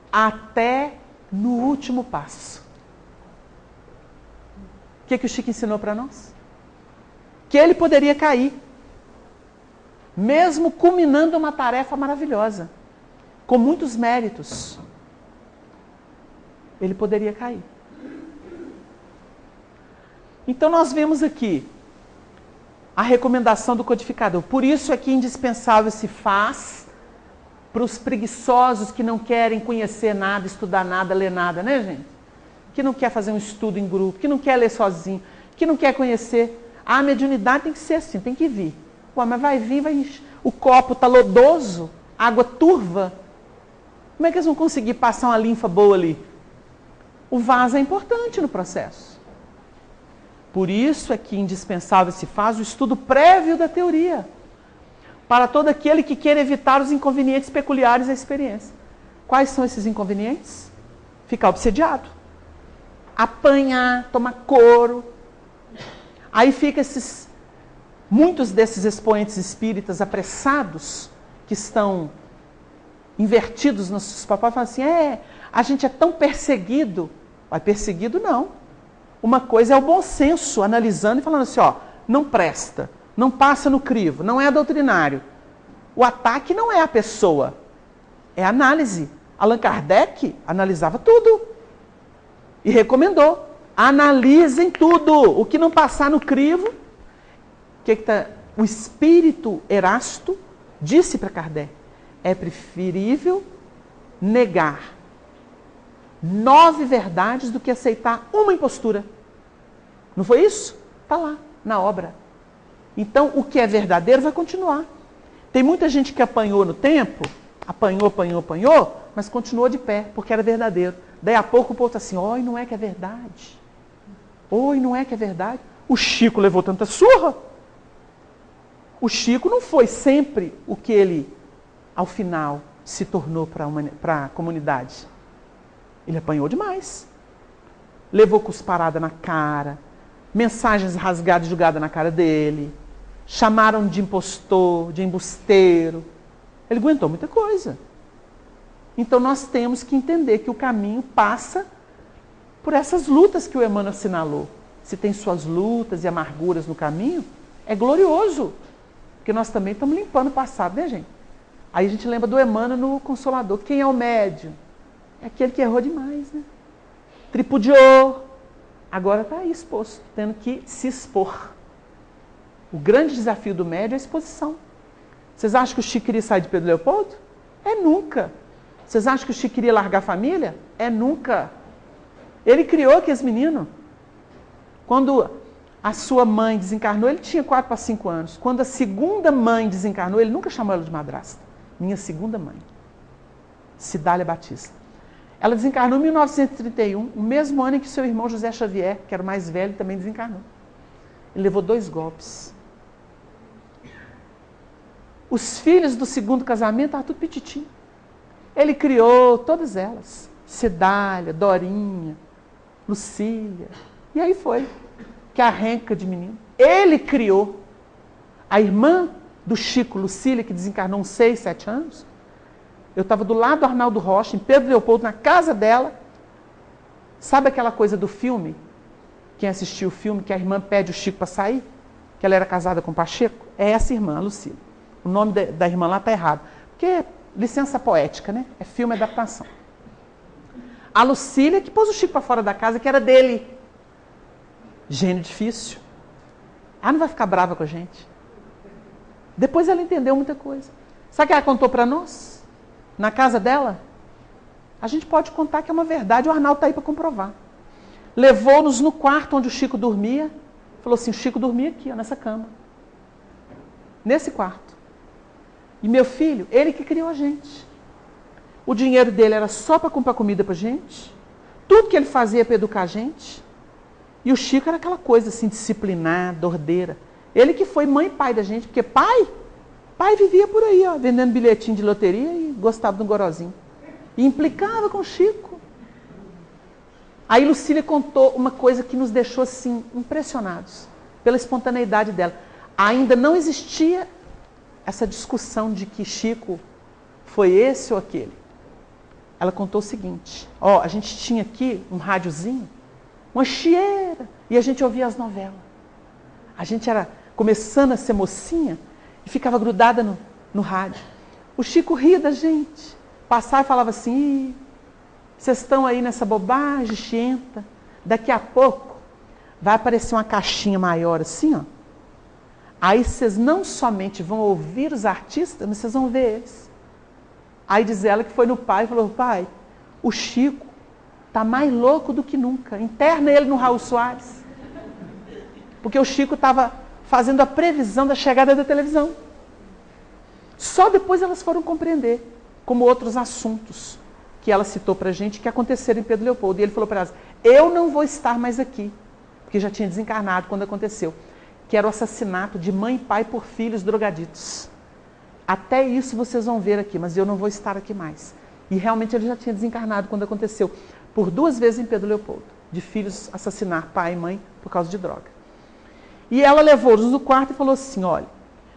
até no último passo. O que o Chico ensinou para nós? Que ele poderia cair, mesmo culminando uma tarefa maravilhosa, com muitos méritos. Ele poderia cair. Então nós vemos aqui a recomendação do codificador. Por isso é que indispensável se faz para os preguiçosos que não querem conhecer nada, estudar nada, ler nada, né, gente? Que não quer fazer um estudo em grupo, que não quer ler sozinho, que não quer conhecer. A mediunidade tem que ser assim, tem que vir. Ué, mas vai vir, vai encher. O copo está lodoso, água turva. Como é que eles vão conseguir passar uma linfa boa ali? O vaso é importante no processo. Por isso é que indispensável se faz o estudo prévio da teoria, para todo aquele que queira evitar os inconvenientes peculiares da experiência. Quais são esses inconvenientes? Ficar obsediado, apanhar, tomar couro. Aí fica muitos desses expoentes espíritas apressados, que estão invertidos nos seus papéis, falam assim, a gente é tão perseguido. Mas perseguido não. Uma coisa é o bom senso, analisando e falando assim, não presta, não passa no crivo, não é doutrinário. O ataque não é a pessoa, é a análise. Allan Kardec analisava tudo e recomendou. Analisem tudo. O que não passar no crivo, o espírito Erasto disse para Kardec, é preferível negar 9 verdades do que aceitar uma impostura. Não foi isso? Está lá, na obra. Então, o que é verdadeiro vai continuar. Tem muita gente que apanhou no tempo, apanhou, mas continuou de pé, porque era verdadeiro. Daí a pouco o povo está assim, oi, não é que é verdade. Oi, não é que é verdade. O Chico levou tanta surra. O Chico não foi sempre o que ele, ao final, se tornou para a comunidade. Ele apanhou demais. Levou cusparada na cara, mensagens rasgadas e jogadas na cara dele. Chamaram de impostor, de embusteiro. Ele aguentou muita coisa. Então nós temos que entender que o caminho passa por essas lutas que o Emmanuel assinalou. Se tem suas lutas e amarguras no caminho, é glorioso. Porque nós também estamos limpando o passado, né, gente? Aí a gente lembra do Emmanuel no Consolador. Quem é o médium? É aquele que errou demais, né? Tripudiou. Agora está aí exposto, tendo que se expor. O grande desafio do médium é a exposição. Vocês acham que o Chico queria sair de Pedro Leopoldo? É nunca. Vocês acham que o Chico queria largar a família? É nunca. Ele criou aqueles meninos. Quando a sua mãe desencarnou, ele tinha 4 para 5 anos. Quando a segunda mãe desencarnou, ele nunca chamou ela de madrasta. Minha segunda mãe, Cidália Batista. Ela desencarnou em 1931, o mesmo ano em que seu irmão José Xavier, que era o mais velho, também desencarnou. Ele levou 2 golpes. Os filhos do segundo casamento estavam tudo pititinho. Ele criou todas elas. Cidália, Dorinha, Lucília. E aí foi. Que arranca de menino. Ele criou. A irmã do Chico, Lucília, que desencarnou uns 6, 7 anos. Eu estava do lado do Arnaldo Rocha, em Pedro Leopoldo, na casa dela. Sabe aquela coisa do filme? Quem assistiu o filme, que a irmã pede o Chico para sair? Que ela era casada com o Pacheco? É essa irmã, a Lucília. O nome da irmã lá está errado. Porque é licença poética, né? É filme adaptação. A Lucília que pôs o Chico para fora da casa, que era dele. Gênio difícil. Ela não vai ficar brava com a gente. Depois ela entendeu muita coisa. Sabe o que ela contou para nós? Na casa dela? A gente pode contar que é uma verdade. O Arnaldo está aí para comprovar. Levou-nos no quarto onde o Chico dormia. Falou assim, o Chico dormia aqui, ó, nessa cama. Nesse quarto. E meu filho, ele que criou a gente. O dinheiro dele era só para comprar comida para a gente. Tudo que ele fazia para educar a gente. E o Chico era aquela coisa assim, disciplinada, ordeira. Ele que foi mãe e pai da gente, porque pai vivia por aí, ó, vendendo bilhetinho de loteria e gostava de um gorozinho. E implicava com o Chico. Aí Lucília contou uma coisa que nos deixou assim, impressionados, pela espontaneidade dela. Ainda não existia essa discussão de que Chico foi esse ou aquele. Ela contou o seguinte, ó, a gente tinha aqui um rádiozinho, uma chieira, e a gente ouvia as novelas. A gente era começando a ser mocinha e ficava grudada no rádio. O Chico ria da gente, passava e falava assim, vocês estão aí nessa bobagem, xienta, daqui a pouco vai aparecer uma caixinha maior assim, ó. Aí vocês não somente vão ouvir os artistas, mas vocês vão ver eles. Aí diz ela que foi no pai e falou, pai, o Chico está mais louco do que nunca. Interna ele no Raul Soares. Porque o Chico estava fazendo a previsão da chegada da televisão. Só depois elas foram compreender, como outros assuntos que ela citou para a gente, que aconteceram em Pedro Leopoldo. E ele falou para elas, eu não vou estar mais aqui, porque já tinha desencarnado quando aconteceu, que era o assassinato de mãe e pai por filhos drogaditos. Até isso vocês vão ver aqui, mas eu não vou estar aqui mais. E realmente ele já tinha desencarnado quando aconteceu, por 2 vezes em Pedro Leopoldo, de filhos assassinar pai e mãe por causa de droga. E ela levou-nos no quarto e falou assim, olha,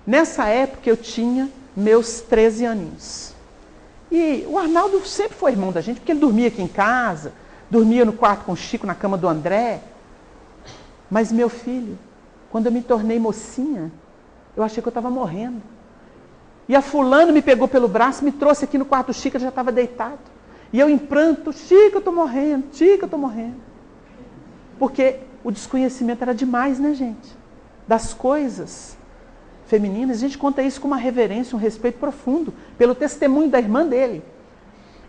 nessa época eu tinha meus 13 aninhos. E o Arnaldo sempre foi irmão da gente, porque ele dormia aqui em casa, dormia no quarto com o Chico, na cama do André. Mas meu filho, quando eu me tornei mocinha, eu achei que eu estava morrendo. E a fulana me pegou pelo braço, me trouxe aqui no quarto do Chico, ele já estava deitado. E eu em pranto, Chico, eu estou morrendo, Chico, eu estou morrendo. Porque o desconhecimento era demais, né, gente? Das coisas femininas. A gente conta isso com uma reverência, um respeito profundo, pelo testemunho da irmã dele.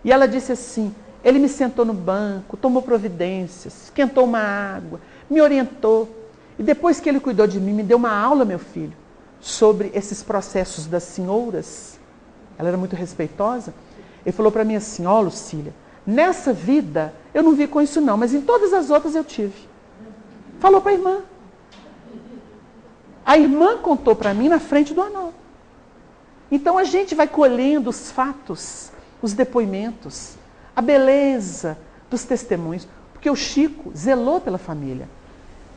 E ela disse assim, ele me sentou no banco, tomou providências, esquentou uma água, me orientou. E depois que ele cuidou de mim, me deu uma aula, meu filho, sobre esses processos das senhoras. Ela era muito respeitosa. Ele falou para mim assim, ó, Lucília, nessa vida eu não vi com isso não, mas em todas as outras eu tive. Falou para a irmã. A irmã contou para mim na frente do Arnaldo. Então a gente vai colhendo os fatos, os depoimentos, a beleza dos testemunhos, porque o Chico zelou pela família.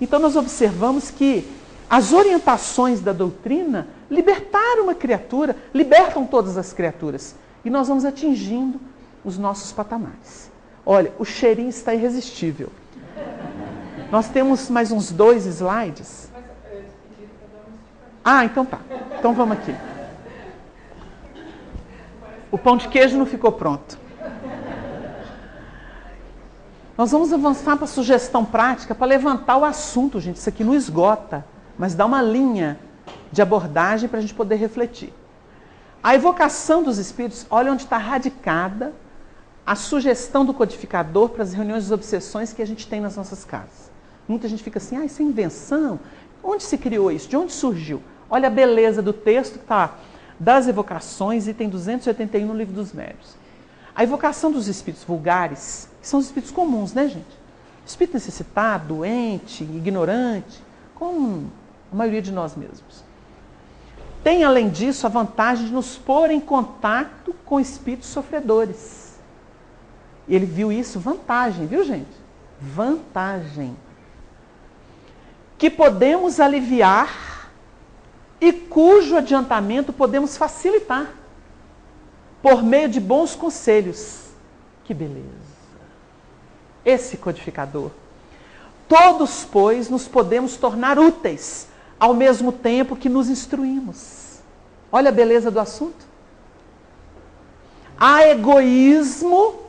Então nós observamos que as orientações da doutrina libertaram uma criatura, libertam todas as criaturas. E nós vamos atingindo os nossos patamares. Olha, o cheirinho está irresistível. Nós temos mais uns 2 slides. Ah, então tá. Então vamos aqui. O pão de queijo não ficou pronto. Nós vamos avançar para a sugestão prática, para levantar o assunto, gente. Isso aqui não esgota, mas dá uma linha de abordagem para a gente poder refletir. A evocação dos espíritos, olha onde está radicada a sugestão do codificador para as reuniões das obsessões que a gente tem nas nossas casas. Muita gente fica assim, isso é invenção? Onde se criou isso? De onde surgiu? Olha a beleza do texto que está das evocações, item 281 no Livro dos Médiuns. A evocação dos espíritos vulgares, que são os espíritos comuns, né, gente? Espírito necessitado, doente, ignorante, como a maioria de nós mesmos. Tem, além disso, a vantagem de nos pôr em contato com espíritos sofredores. Ele viu isso, vantagem, viu, gente? Vantagem. Que podemos aliviar e cujo adiantamento podemos facilitar por meio de bons conselhos. Que beleza! Esse codificador. Todos, pois, nos podemos tornar úteis, ao mesmo tempo que nos instruímos. Olha a beleza do assunto. Há egoísmo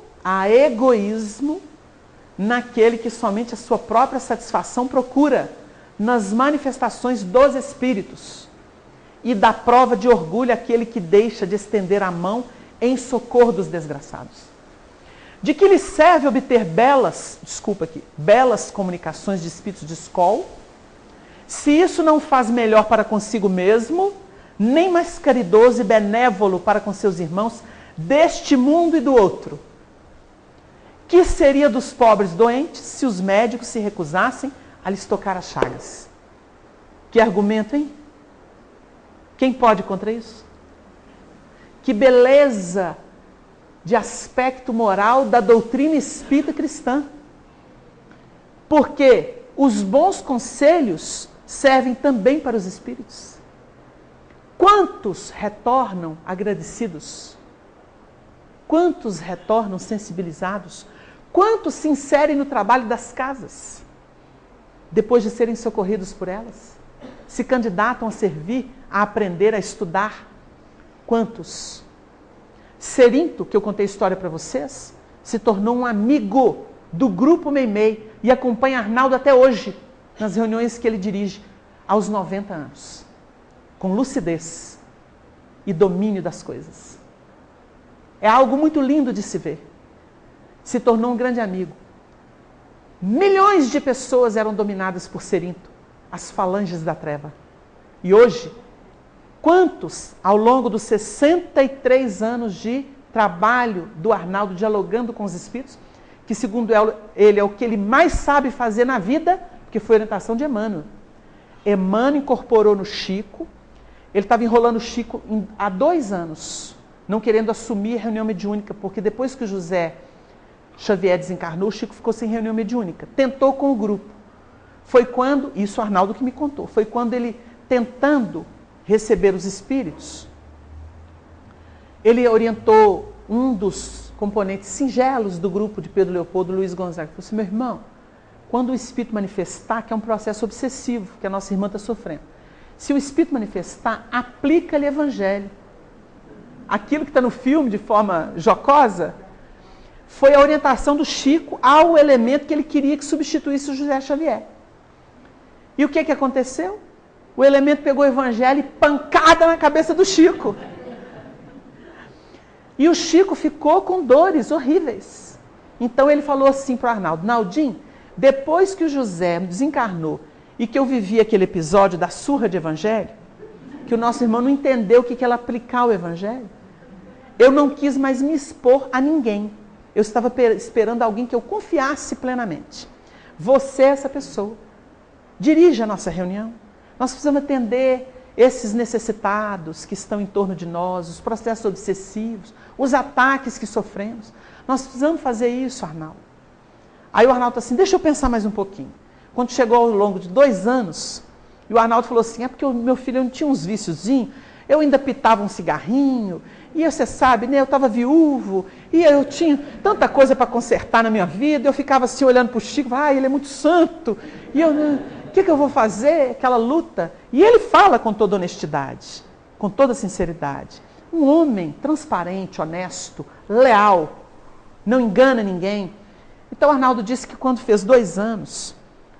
naquele que somente a sua própria satisfação procura nas manifestações dos espíritos. E dá prova de orgulho aquele que deixa de estender a mão em socorro dos desgraçados. De que lhe serve obter belas comunicações de espíritos de escola, se isso não faz melhor para consigo mesmo, nem mais caridoso e benévolo para com seus irmãos deste mundo e do outro? Que seria dos pobres doentes se os médicos se recusassem a lhes tocar as chagas? Que argumento, hein? Quem pode contra isso? Que beleza de aspecto moral da doutrina espírita cristã. Porque os bons conselhos servem também para os espíritos. Quantos retornam agradecidos? Quantos retornam sensibilizados? Quantos se inserem no trabalho das casas, depois de serem socorridos por elas? Se candidatam a servir, a aprender, a estudar? Quantos? Serinto, que eu contei a história para vocês, se tornou um amigo do Grupo Meimei e acompanha Arnaldo até hoje, nas reuniões que ele dirige, aos 90 anos, com lucidez e domínio das coisas. É algo muito lindo de se ver. Se tornou um grande amigo. Milhões de pessoas eram dominadas por Serinto, as falanges da treva. E hoje, quantos, ao longo dos 63 anos de trabalho do Arnaldo, dialogando com os espíritos, que segundo ele é o que ele mais sabe fazer na vida, porque foi a orientação de Emmanuel. Emmanuel incorporou no Chico, ele estava enrolando o Chico há 2 anos, não querendo assumir a reunião mediúnica, porque depois que o José Xavier desencarnou, o Chico ficou sem reunião mediúnica. Tentou com o grupo. Foi quando, isso o Arnaldo que me contou, foi quando ele, tentando receber os espíritos, ele orientou um dos componentes singelos do grupo de Pedro Leopoldo, Luiz Gonzaga. Ele falou assim: meu irmão, quando o espírito manifestar, que é um processo obsessivo, que a nossa irmã está sofrendo, se o espírito manifestar, aplica-lhe evangelho. Aquilo que está no filme de forma jocosa, foi a orientação do Chico ao elemento que ele queria que substituísse o José Xavier. E o que aconteceu? O elemento pegou o evangelho e pancada na cabeça do Chico. E o Chico ficou com dores horríveis. Então ele falou assim para o Arnaldo: Naldinho, depois que o José desencarnou e que eu vivi aquele episódio da surra de evangelho, que o nosso irmão não entendeu o que era aplicar o evangelho, eu não quis mais me expor a ninguém. Eu estava esperando alguém que eu confiasse plenamente. Você é essa pessoa. Dirija a nossa reunião. Nós precisamos atender esses necessitados que estão em torno de nós, os processos obsessivos, os ataques que sofremos. Nós precisamos fazer isso, Arnaldo. Aí o Arnaldo assim, deixa eu pensar mais um pouquinho. Quando chegou ao longo de 2 anos, e o Arnaldo falou assim, é porque o meu filho não tinha uns viciozinhos, eu ainda pitava um cigarrinho, e você sabe, né, eu estava viúvo, e eu tinha tanta coisa para consertar na minha vida, eu ficava assim olhando para o Chico, ele é muito santo, e eu, o que eu vou fazer? Aquela luta. E ele fala com toda honestidade, com toda sinceridade. Um homem transparente, honesto, leal, não engana ninguém. Então Arnaldo disse que quando fez 2 anos,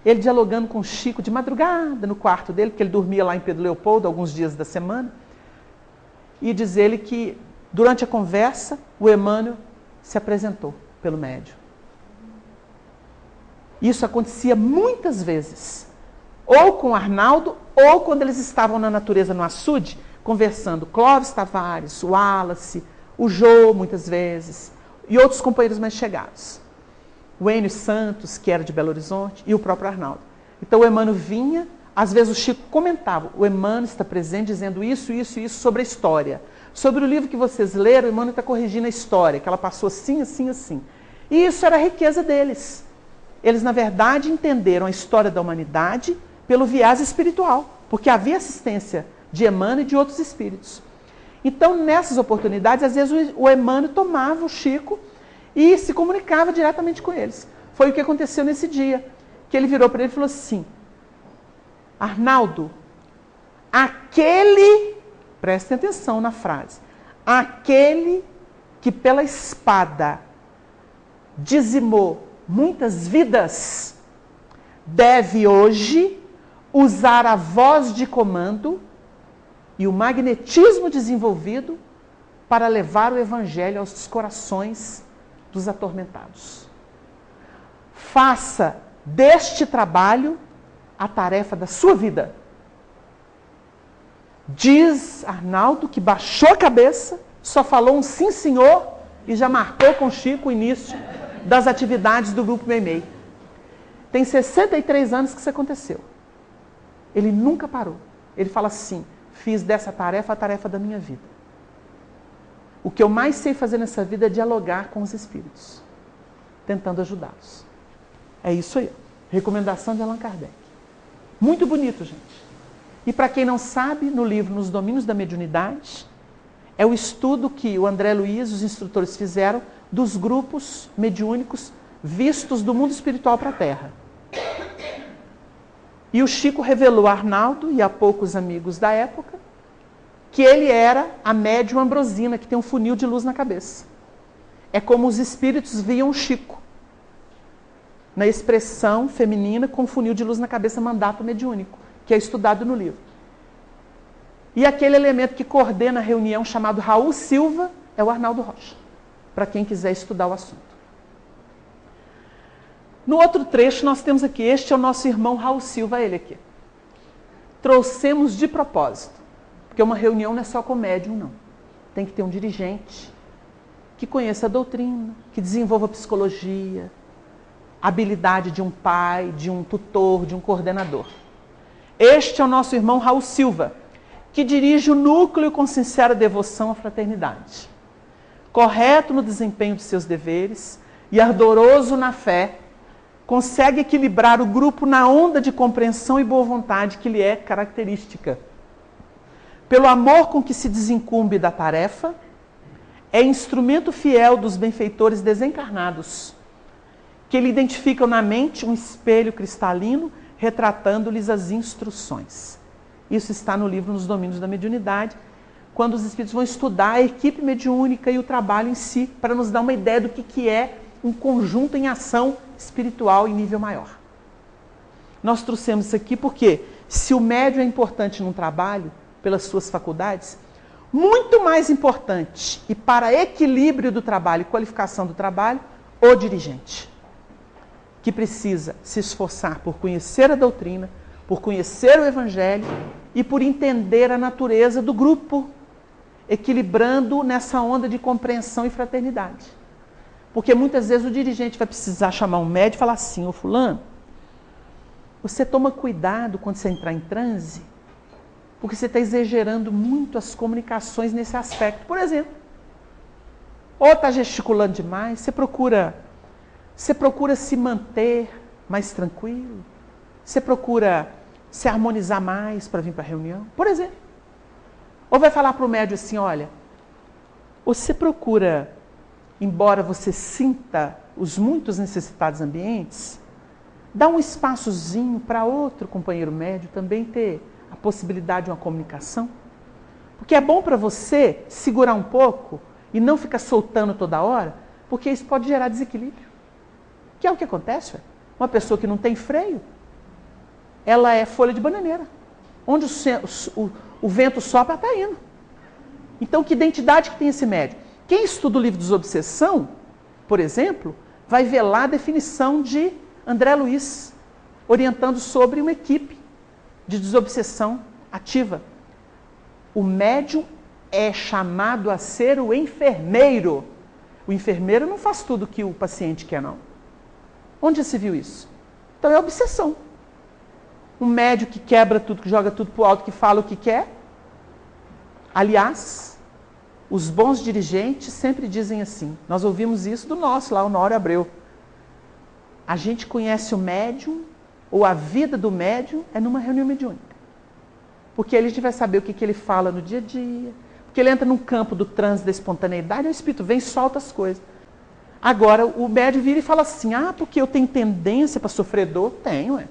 ele dialogando com o Chico de madrugada no quarto dele, porque ele dormia lá em Pedro Leopoldo alguns dias da semana, e diz ele que durante a conversa o Emmanuel se apresentou pelo médium. Isso acontecia muitas vezes, ou com o Arnaldo, ou quando eles estavam na natureza no açude, conversando. Clóvis Tavares, o Wallace, o Jô, muitas vezes, e outros companheiros mais chegados. O Enio Santos, que era de Belo Horizonte, e o próprio Arnaldo. Então o Emmanuel vinha, às vezes o Chico comentava, o Emmanuel está presente dizendo isso, isso e isso sobre a história. Sobre o livro que vocês leram, o Emmanuel está corrigindo a história, que ela passou assim, assim, assim. E isso era a riqueza deles. Eles, na verdade, entenderam a história da humanidade pelo viés espiritual, porque havia assistência de Emmanuel e de outros espíritos. Então, nessas oportunidades, às vezes o Emmanuel tomava o Chico e se comunicava diretamente com eles. Foi o que aconteceu nesse dia, que ele virou para ele e falou assim, Arnaldo, prestem atenção na frase, aquele que pela espada dizimou muitas vidas, deve hoje usar a voz de comando e o magnetismo desenvolvido para levar o Evangelho aos corações dos atormentados. Faça deste trabalho a tarefa da sua vida. Diz Arnaldo que baixou a cabeça, só falou um sim senhor e já marcou com Chico o início das atividades do Grupo Meimei. Tem 63 anos que isso aconteceu. Ele nunca parou. Ele fala assim, fiz dessa tarefa a tarefa da minha vida. O que eu mais sei fazer nessa vida é dialogar com os espíritos, tentando ajudá-los. É isso aí. Recomendação de Allan Kardec. Muito bonito, gente. E para quem não sabe, no livro Nos Domínios da Mediunidade, é o estudo que o André Luiz e os instrutores fizeram dos grupos mediúnicos vistos do mundo espiritual para a Terra. E o Chico revelou a Arnaldo e a poucos amigos da época que ele era a médium Ambrosina, que tem um funil de luz na cabeça. É como os espíritos viam o Chico, na expressão feminina com funil de luz na cabeça, mandato mediúnico, que é estudado no livro. E aquele elemento que coordena a reunião, chamado Raul Silva, é o Arnaldo Rocha, para quem quiser estudar o assunto. No outro trecho, nós temos aqui, este é o nosso irmão Raul Silva, ele aqui. Trouxemos de propósito, porque uma reunião não é só com médium, não. Tem que ter um dirigente que conheça a doutrina, que desenvolva a psicologia, a habilidade de um pai, de um tutor, de um coordenador. Este é o nosso irmão Raul Silva, que dirige o núcleo com sincera devoção à fraternidade. Correto no desempenho de seus deveres e ardoroso na fé, consegue equilibrar o grupo na onda de compreensão e boa vontade que lhe é característica. Pelo amor com que se desincumbe da tarefa, é instrumento fiel dos benfeitores desencarnados, que lhe identificam na mente um espelho cristalino, retratando-lhes as instruções. Isso está no livro Nos Domínios da Mediunidade, quando os espíritos vão estudar a equipe mediúnica e o trabalho em si, para nos dar uma ideia do que é um conjunto em ação espiritual em nível maior. Nós trouxemos isso aqui porque, se o médium é importante num trabalho, pelas suas faculdades, muito mais importante, e para equilíbrio do trabalho e qualificação do trabalho, o dirigente, que precisa se esforçar por conhecer a doutrina, por conhecer o Evangelho e por entender a natureza do grupo, equilibrando nessa onda de compreensão e fraternidade. Porque muitas vezes o dirigente vai precisar chamar um médium e falar assim, ô fulano, você toma cuidado quando você entrar em transe, porque você está exagerando muito as comunicações nesse aspecto. Por exemplo, ou está gesticulando demais, você procura se manter mais tranquilo, você procura se harmonizar mais para vir para a reunião, por exemplo. Ou vai falar para o médium assim, olha, você procura, embora você sinta os muitos necessitados ambientes, dá um espaçozinho para outro companheiro médio também ter a possibilidade de uma comunicação. Porque é bom para você segurar um pouco e não ficar soltando toda hora, porque isso pode gerar desequilíbrio. Que é o que acontece, ué. Uma pessoa que não tem freio, ela é folha de bananeira. Onde o vento sopra, está indo. Então, que identidade que tem esse médium? Quem estuda o livro dos Obsessão, por exemplo, vai ver lá a definição de André Luiz, orientando sobre uma equipe de desobsessão ativa. O médium é chamado a ser o enfermeiro. O enfermeiro não faz tudo o que o paciente quer, não. Onde já se viu isso? Então é obsessão. Um médium que quebra tudo, que joga tudo para o alto, que fala o que quer. Aliás, os bons dirigentes sempre dizem assim. Nós ouvimos isso do nosso, lá, o Honório Abreu. A gente conhece o médium, ou a vida do médium, é numa reunião mediúnica. Porque ele vai saber o que ele fala no dia a dia. Porque ele entra num campo do trânsito da espontaneidade, o espírito vem e solta as coisas. Agora, o médium vira e fala assim, porque eu tenho tendência para sofrer dor? Tenho, é.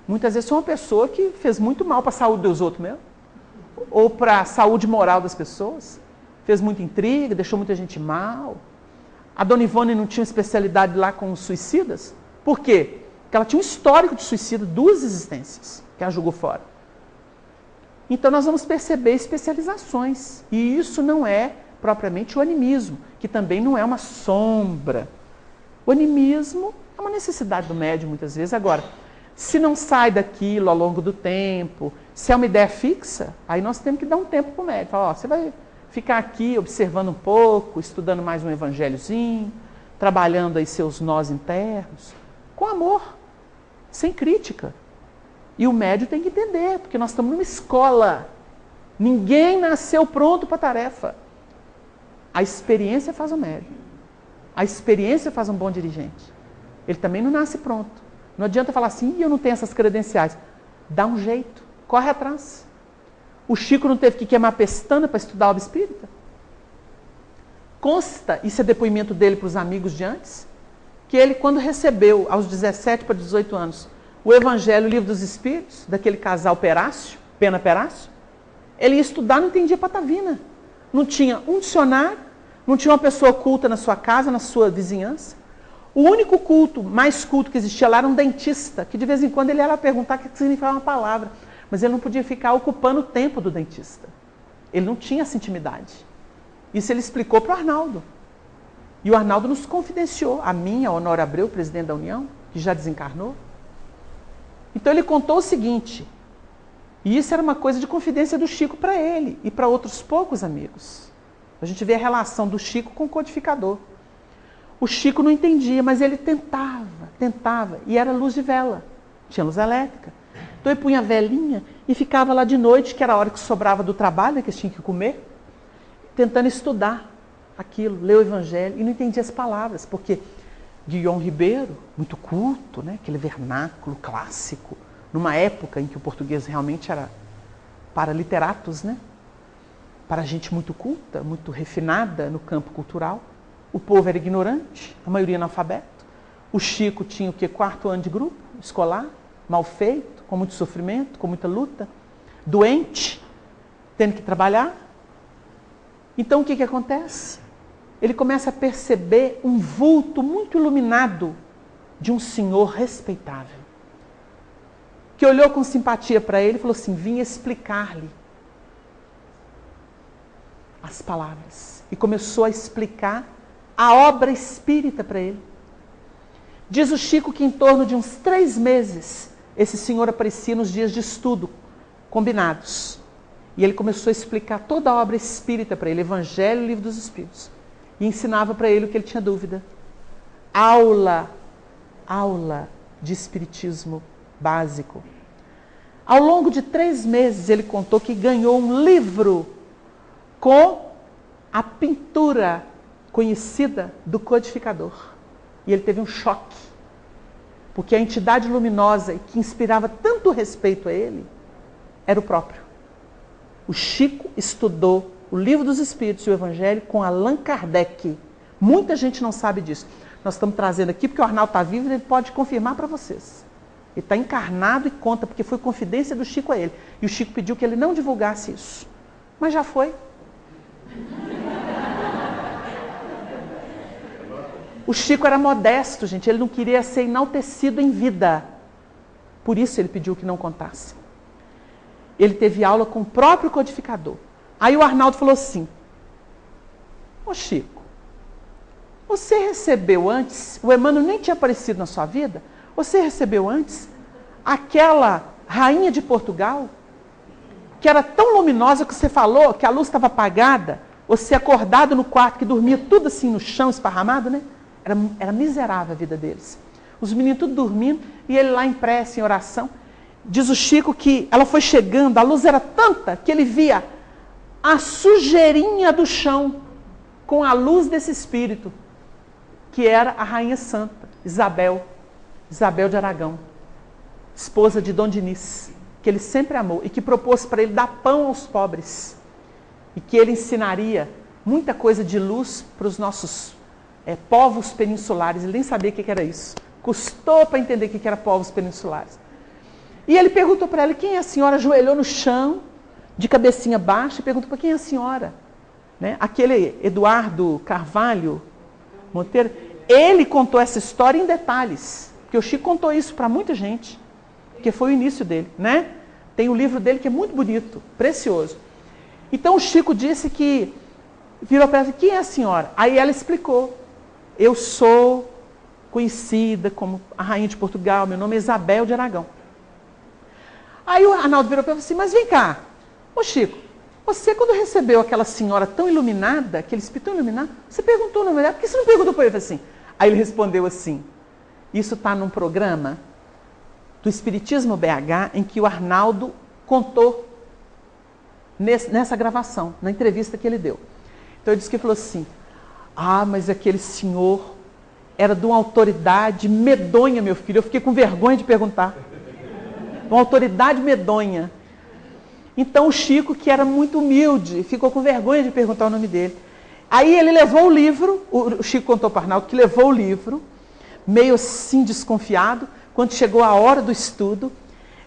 Muitas vezes sou uma pessoa que fez muito mal para a saúde dos outros mesmo. Ou para a saúde moral das pessoas. Fez muita intriga, deixou muita gente mal. A dona Ivone não tinha especialidade lá com os suicidas? Por quê? Porque ela tinha um histórico de suicida, 2 existências, que ela jogou fora. Então nós vamos perceber especializações. E isso não é propriamente o animismo, que também não é uma sombra. O animismo é uma necessidade do médium, muitas vezes. Agora, se não sai daquilo ao longo do tempo, se é uma ideia fixa, aí nós temos que dar um tempo para o médium. Falar, você vai ficar aqui observando um pouco, estudando mais um evangelhozinho, trabalhando aí seus nós internos, com amor, sem crítica. E o médium tem que entender, porque nós estamos numa escola. Ninguém nasceu pronto para a tarefa. A experiência faz o médium. A experiência faz um bom dirigente. Ele também não nasce pronto. Não adianta falar assim, eu não tenho essas credenciais. Dá um jeito, corre atrás. O Chico não teve que queimar pestana para estudar a obra espírita? Consta, isso é depoimento dele para os amigos de antes, que ele, quando recebeu, aos 17 para 18 anos, o Evangelho, o Livro dos Espíritos, daquele casal Perácio, Pena Perácio, ele ia estudar, não entendia patavina. Não tinha um dicionário, não tinha uma pessoa culta na sua casa, na sua vizinhança. O único culto, mais culto que existia lá era um dentista, que de vez em quando ele ia lá perguntar o que significava uma palavra, mas ele não podia ficar ocupando o tempo do dentista. Ele não tinha essa intimidade. Isso ele explicou para o Arnaldo. E o Arnaldo nos confidenciou, a mim, a Honório Abreu, presidente da União, que já desencarnou. Então ele contou o seguinte, e isso era uma coisa de confidência do Chico para ele e para outros poucos amigos. A gente vê a relação do Chico com o codificador. O Chico não entendia, mas ele tentava, e era luz de vela, tinha luz elétrica. Então ele punha a velinha e ficava lá de noite, que era a hora que sobrava do trabalho, que eles tinham que comer, tentando estudar aquilo, ler o Evangelho, e não entendia as palavras, porque Guilherme Ribeiro, muito culto, né? Aquele vernáculo clássico, numa época em que o português realmente era para literatos, né? Para gente muito culta, muito refinada no campo cultural. O povo era ignorante, a maioria analfabeto. O Chico tinha o quê? 4º ano de grupo escolar, mal feito, com muito sofrimento, com muita luta, doente, tendo que trabalhar. Então o que acontece? Ele começa a perceber um vulto muito iluminado de um senhor respeitável, que olhou com simpatia para ele e falou assim, vim explicar-lhe as palavras. E começou a explicar a obra espírita para ele. Diz o Chico que em torno de uns 3 meses, esse senhor aparecia nos dias de estudo, combinados. E ele começou a explicar toda a obra espírita para ele, Evangelho e Livro dos Espíritos. E ensinava para ele o que ele tinha dúvida. Aula de espiritismo básico. Ao longo de 3 meses, ele contou que ganhou um livro com a pintura conhecida do codificador. E ele teve um choque, porque a entidade luminosa que inspirava tanto respeito a ele era o próprio. O Chico estudou o Livro dos Espíritos e o Evangelho com Allan Kardec. Muita gente não sabe disso. Nós estamos trazendo aqui porque o Arnaldo está vivo e ele pode confirmar para vocês. Ele está encarnado e conta, porque foi confidência do Chico a ele. E o Chico pediu que ele não divulgasse isso. Mas já foi. O Chico era modesto, gente. Ele não queria ser enaltecido em vida. Por isso ele pediu que não contasse. Ele teve aula com o próprio codificador. Aí o Arnaldo falou assim: ô Chico, você recebeu antes, o Emmanuel nem tinha aparecido na sua vida, você recebeu antes aquela rainha de Portugal, que era tão luminosa que você falou que a luz estava apagada, você acordado no quarto, que dormia tudo assim no chão, esparramado, né? Era miserável a vida deles. Os meninos tudo dormindo, e ele lá em prece, em oração. Diz o Chico que ela foi chegando, a luz era tanta que ele via a sujeirinha do chão com a luz desse espírito, que era a Rainha Santa, Isabel de Aragão, esposa de Dom Dinis, que ele sempre amou e que propôs para ele dar pão aos pobres. E que ele ensinaria muita coisa de luz para os nossos povos peninsulares. Ele nem sabia o que era isso. Custou para entender o que era povos peninsulares. E ele perguntou para ela: quem é a senhora? Ajoelhou no chão, de cabecinha baixa, e perguntou para quem é a senhora. Né? Aquele Eduardo Carvalho Monteiro, ele contou essa história em detalhes. Porque o Chico contou isso para muita gente. Porque foi o início dele. Né? Tem o livro dele que é muito bonito, precioso. Então o Chico disse que, virou para ela: quem é a senhora? Aí ela explicou: eu sou conhecida como a Rainha de Portugal, meu nome é Isabel de Aragão. Aí o Arnaldo virou para ela assim: mas vem cá, ô Chico, você quando recebeu aquela senhora tão iluminada, aquele espírito tão iluminado, você perguntou na mulher, por que você não perguntou para ele assim? Aí ele respondeu assim: isso está num programa do Espiritismo BH, em que o Arnaldo contou nessa gravação, na entrevista que ele deu. Então ele disse que ele falou assim: ah, mas aquele senhor era de uma autoridade medonha, meu filho. Eu fiquei com vergonha de perguntar. Uma autoridade medonha. Então o Chico, que era muito humilde, ficou com vergonha de perguntar o nome dele. Aí ele levou o livro, o Chico contou para o Arnaldo que levou o livro, meio assim desconfiado. Quando chegou a hora do estudo,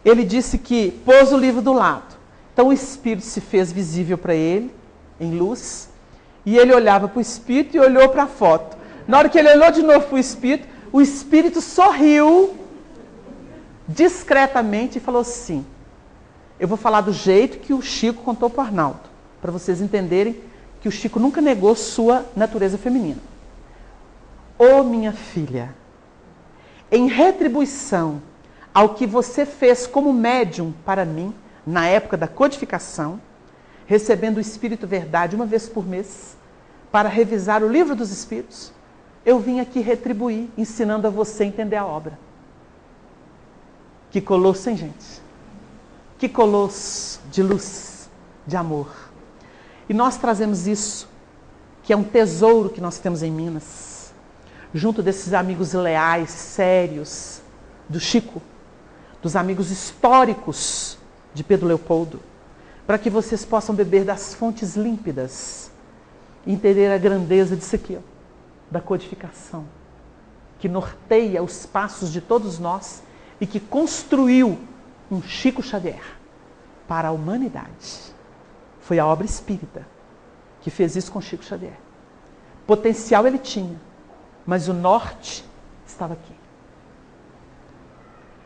ele disse que pôs o livro do lado. Então o espírito se fez visível para ele, em luz, e ele olhava para o espírito e olhou para a foto. Na hora que ele olhou de novo para o espírito sorriu discretamente e falou assim: eu vou falar do jeito que o Chico contou para o Arnaldo, para vocês entenderem que o Chico nunca negou sua natureza feminina. Ô minha filha, em retribuição ao que você fez como médium para mim, na época da codificação, recebendo o Espírito Verdade uma vez por mês, para revisar o Livro dos Espíritos, eu vim aqui retribuir, ensinando a você a entender a obra. Que colosso, hein, gente? Que colosso de luz, de amor. E nós trazemos isso, que é um tesouro que nós temos em Minas, junto desses amigos leais, sérios, do Chico, dos amigos históricos de Pedro Leopoldo, para que vocês possam beber das fontes límpidas e entender a grandeza disso aqui, ó, da codificação, que norteia os passos de todos nós e que construiu um Chico Xavier para a humanidade. Foi a obra espírita que fez isso com Chico Xavier. Potencial ele tinha, mas o norte estava aqui.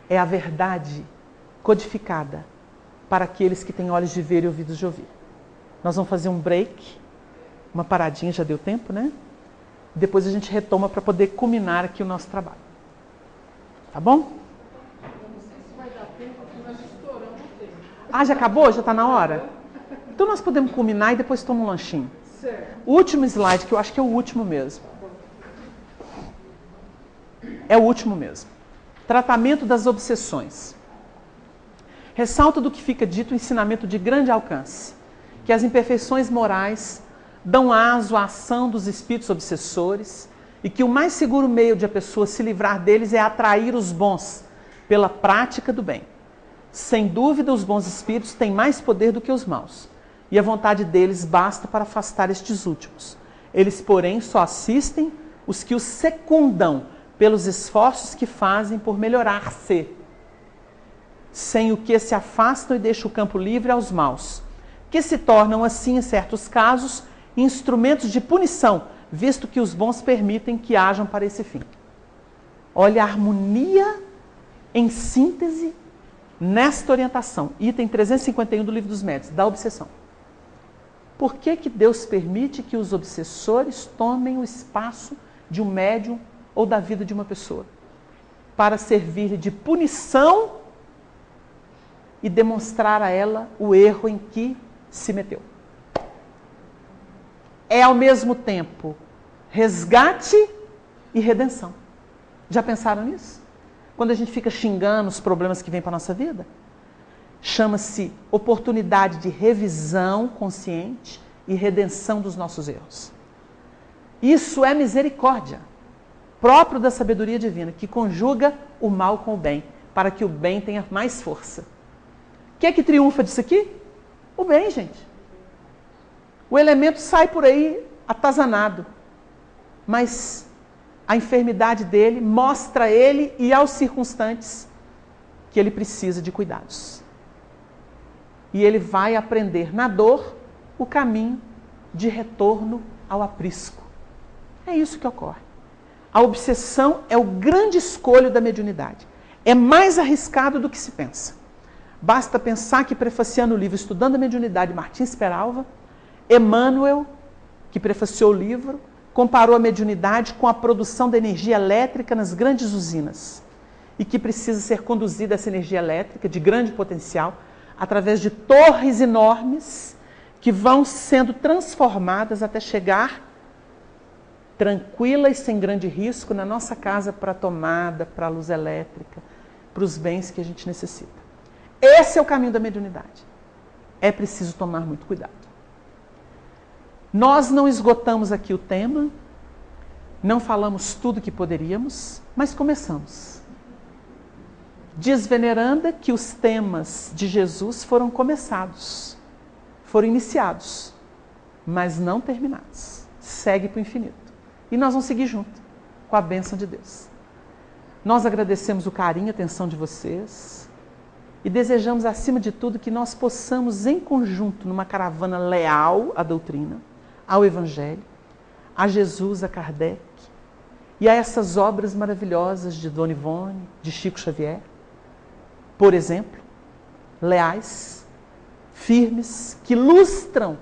É a verdade codificada para aqueles que têm olhos de ver e ouvidos de ouvir. Nós vamos fazer um break, uma paradinha, já deu tempo, né? Depois a gente retoma para poder culminar aqui o nosso trabalho. Tá bom? Não sei se vai dar tempo, porque nós estouramos o tempo. Ah, já acabou? Já está na hora? Então nós podemos culminar e depois tomar um lanchinho. Certo. O último slide, que eu acho que é o último mesmo. É o último mesmo. Tratamento das obsessões. Ressalta do que fica dito o ensinamento de grande alcance, que as imperfeições morais dão aso à ação dos espíritos obsessores e que o mais seguro meio de a pessoa se livrar deles é atrair os bons pela prática do bem. Sem dúvida, os bons espíritos têm mais poder do que os maus, e a vontade deles basta para afastar estes últimos. Eles, porém, só assistem os que os secundam pelos esforços que fazem por melhorar-se, sem o que se afastam e deixam o campo livre aos maus, que se tornam, assim, em certos casos, instrumentos de punição, visto que os bons permitem que hajam para esse fim. Olha a harmonia em síntese nesta orientação, item 351 do Livro dos Médiuns, da obsessão. Por que que Deus permite que os obsessores tomem o espaço de um médium ou da vida de uma pessoa? Para servir de punição e demonstrar a ela o erro em que se meteu. É ao mesmo tempo resgate e redenção. Já pensaram nisso? Quando a gente fica xingando os problemas que vêm para a nossa vida? Chama-se oportunidade de revisão consciente e redenção dos nossos erros. Isso é misericórdia, próprio da sabedoria divina, que conjuga o mal com o bem, para que o bem tenha mais força. O que é que triunfa disso aqui? O bem, gente. O elemento sai por aí atazanado, mas a enfermidade dele mostra a ele e aos circunstantes que ele precisa de cuidados. E ele vai aprender na dor o caminho de retorno ao aprisco. É isso que ocorre. A obsessão é o grande escolho da mediunidade. É mais arriscado do que se pensa. Basta pensar que, prefaciando o livro Estudando a Mediunidade, Martins Peralva, Emmanuel, que prefaciou o livro, comparou a mediunidade com a produção de energia elétrica nas grandes usinas e que precisa ser conduzida essa energia elétrica de grande potencial através de torres enormes que vão sendo transformadas até chegar tranquila e sem grande risco na nossa casa para a tomada, para a luz elétrica, para os bens que a gente necessita. Esse é o caminho da mediunidade. É preciso tomar muito cuidado. Nós não esgotamos aqui o tema, não falamos tudo que poderíamos, mas começamos. Diz Veneranda que os temas de Jesus foram começados, foram iniciados, mas não terminados. Segue para o infinito. E nós vamos seguir junto, com a bênção de Deus. Nós agradecemos o carinho e a atenção de vocês e desejamos, acima de tudo, que nós possamos, em conjunto, numa caravana leal à doutrina, ao Evangelho, a Jesus, a Kardec e a essas obras maravilhosas de Dona Ivone, de Chico Xavier, por exemplo, leais, firmes, que ilustram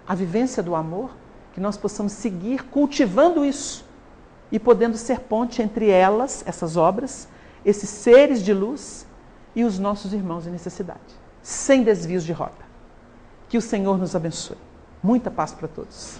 a vivência do amor, que nós possamos seguir cultivando isso e podendo ser ponte entre elas, essas obras, esses seres de luz e os nossos irmãos em necessidade, sem desvios de rota. Que o Senhor nos abençoe. Muita paz para todos.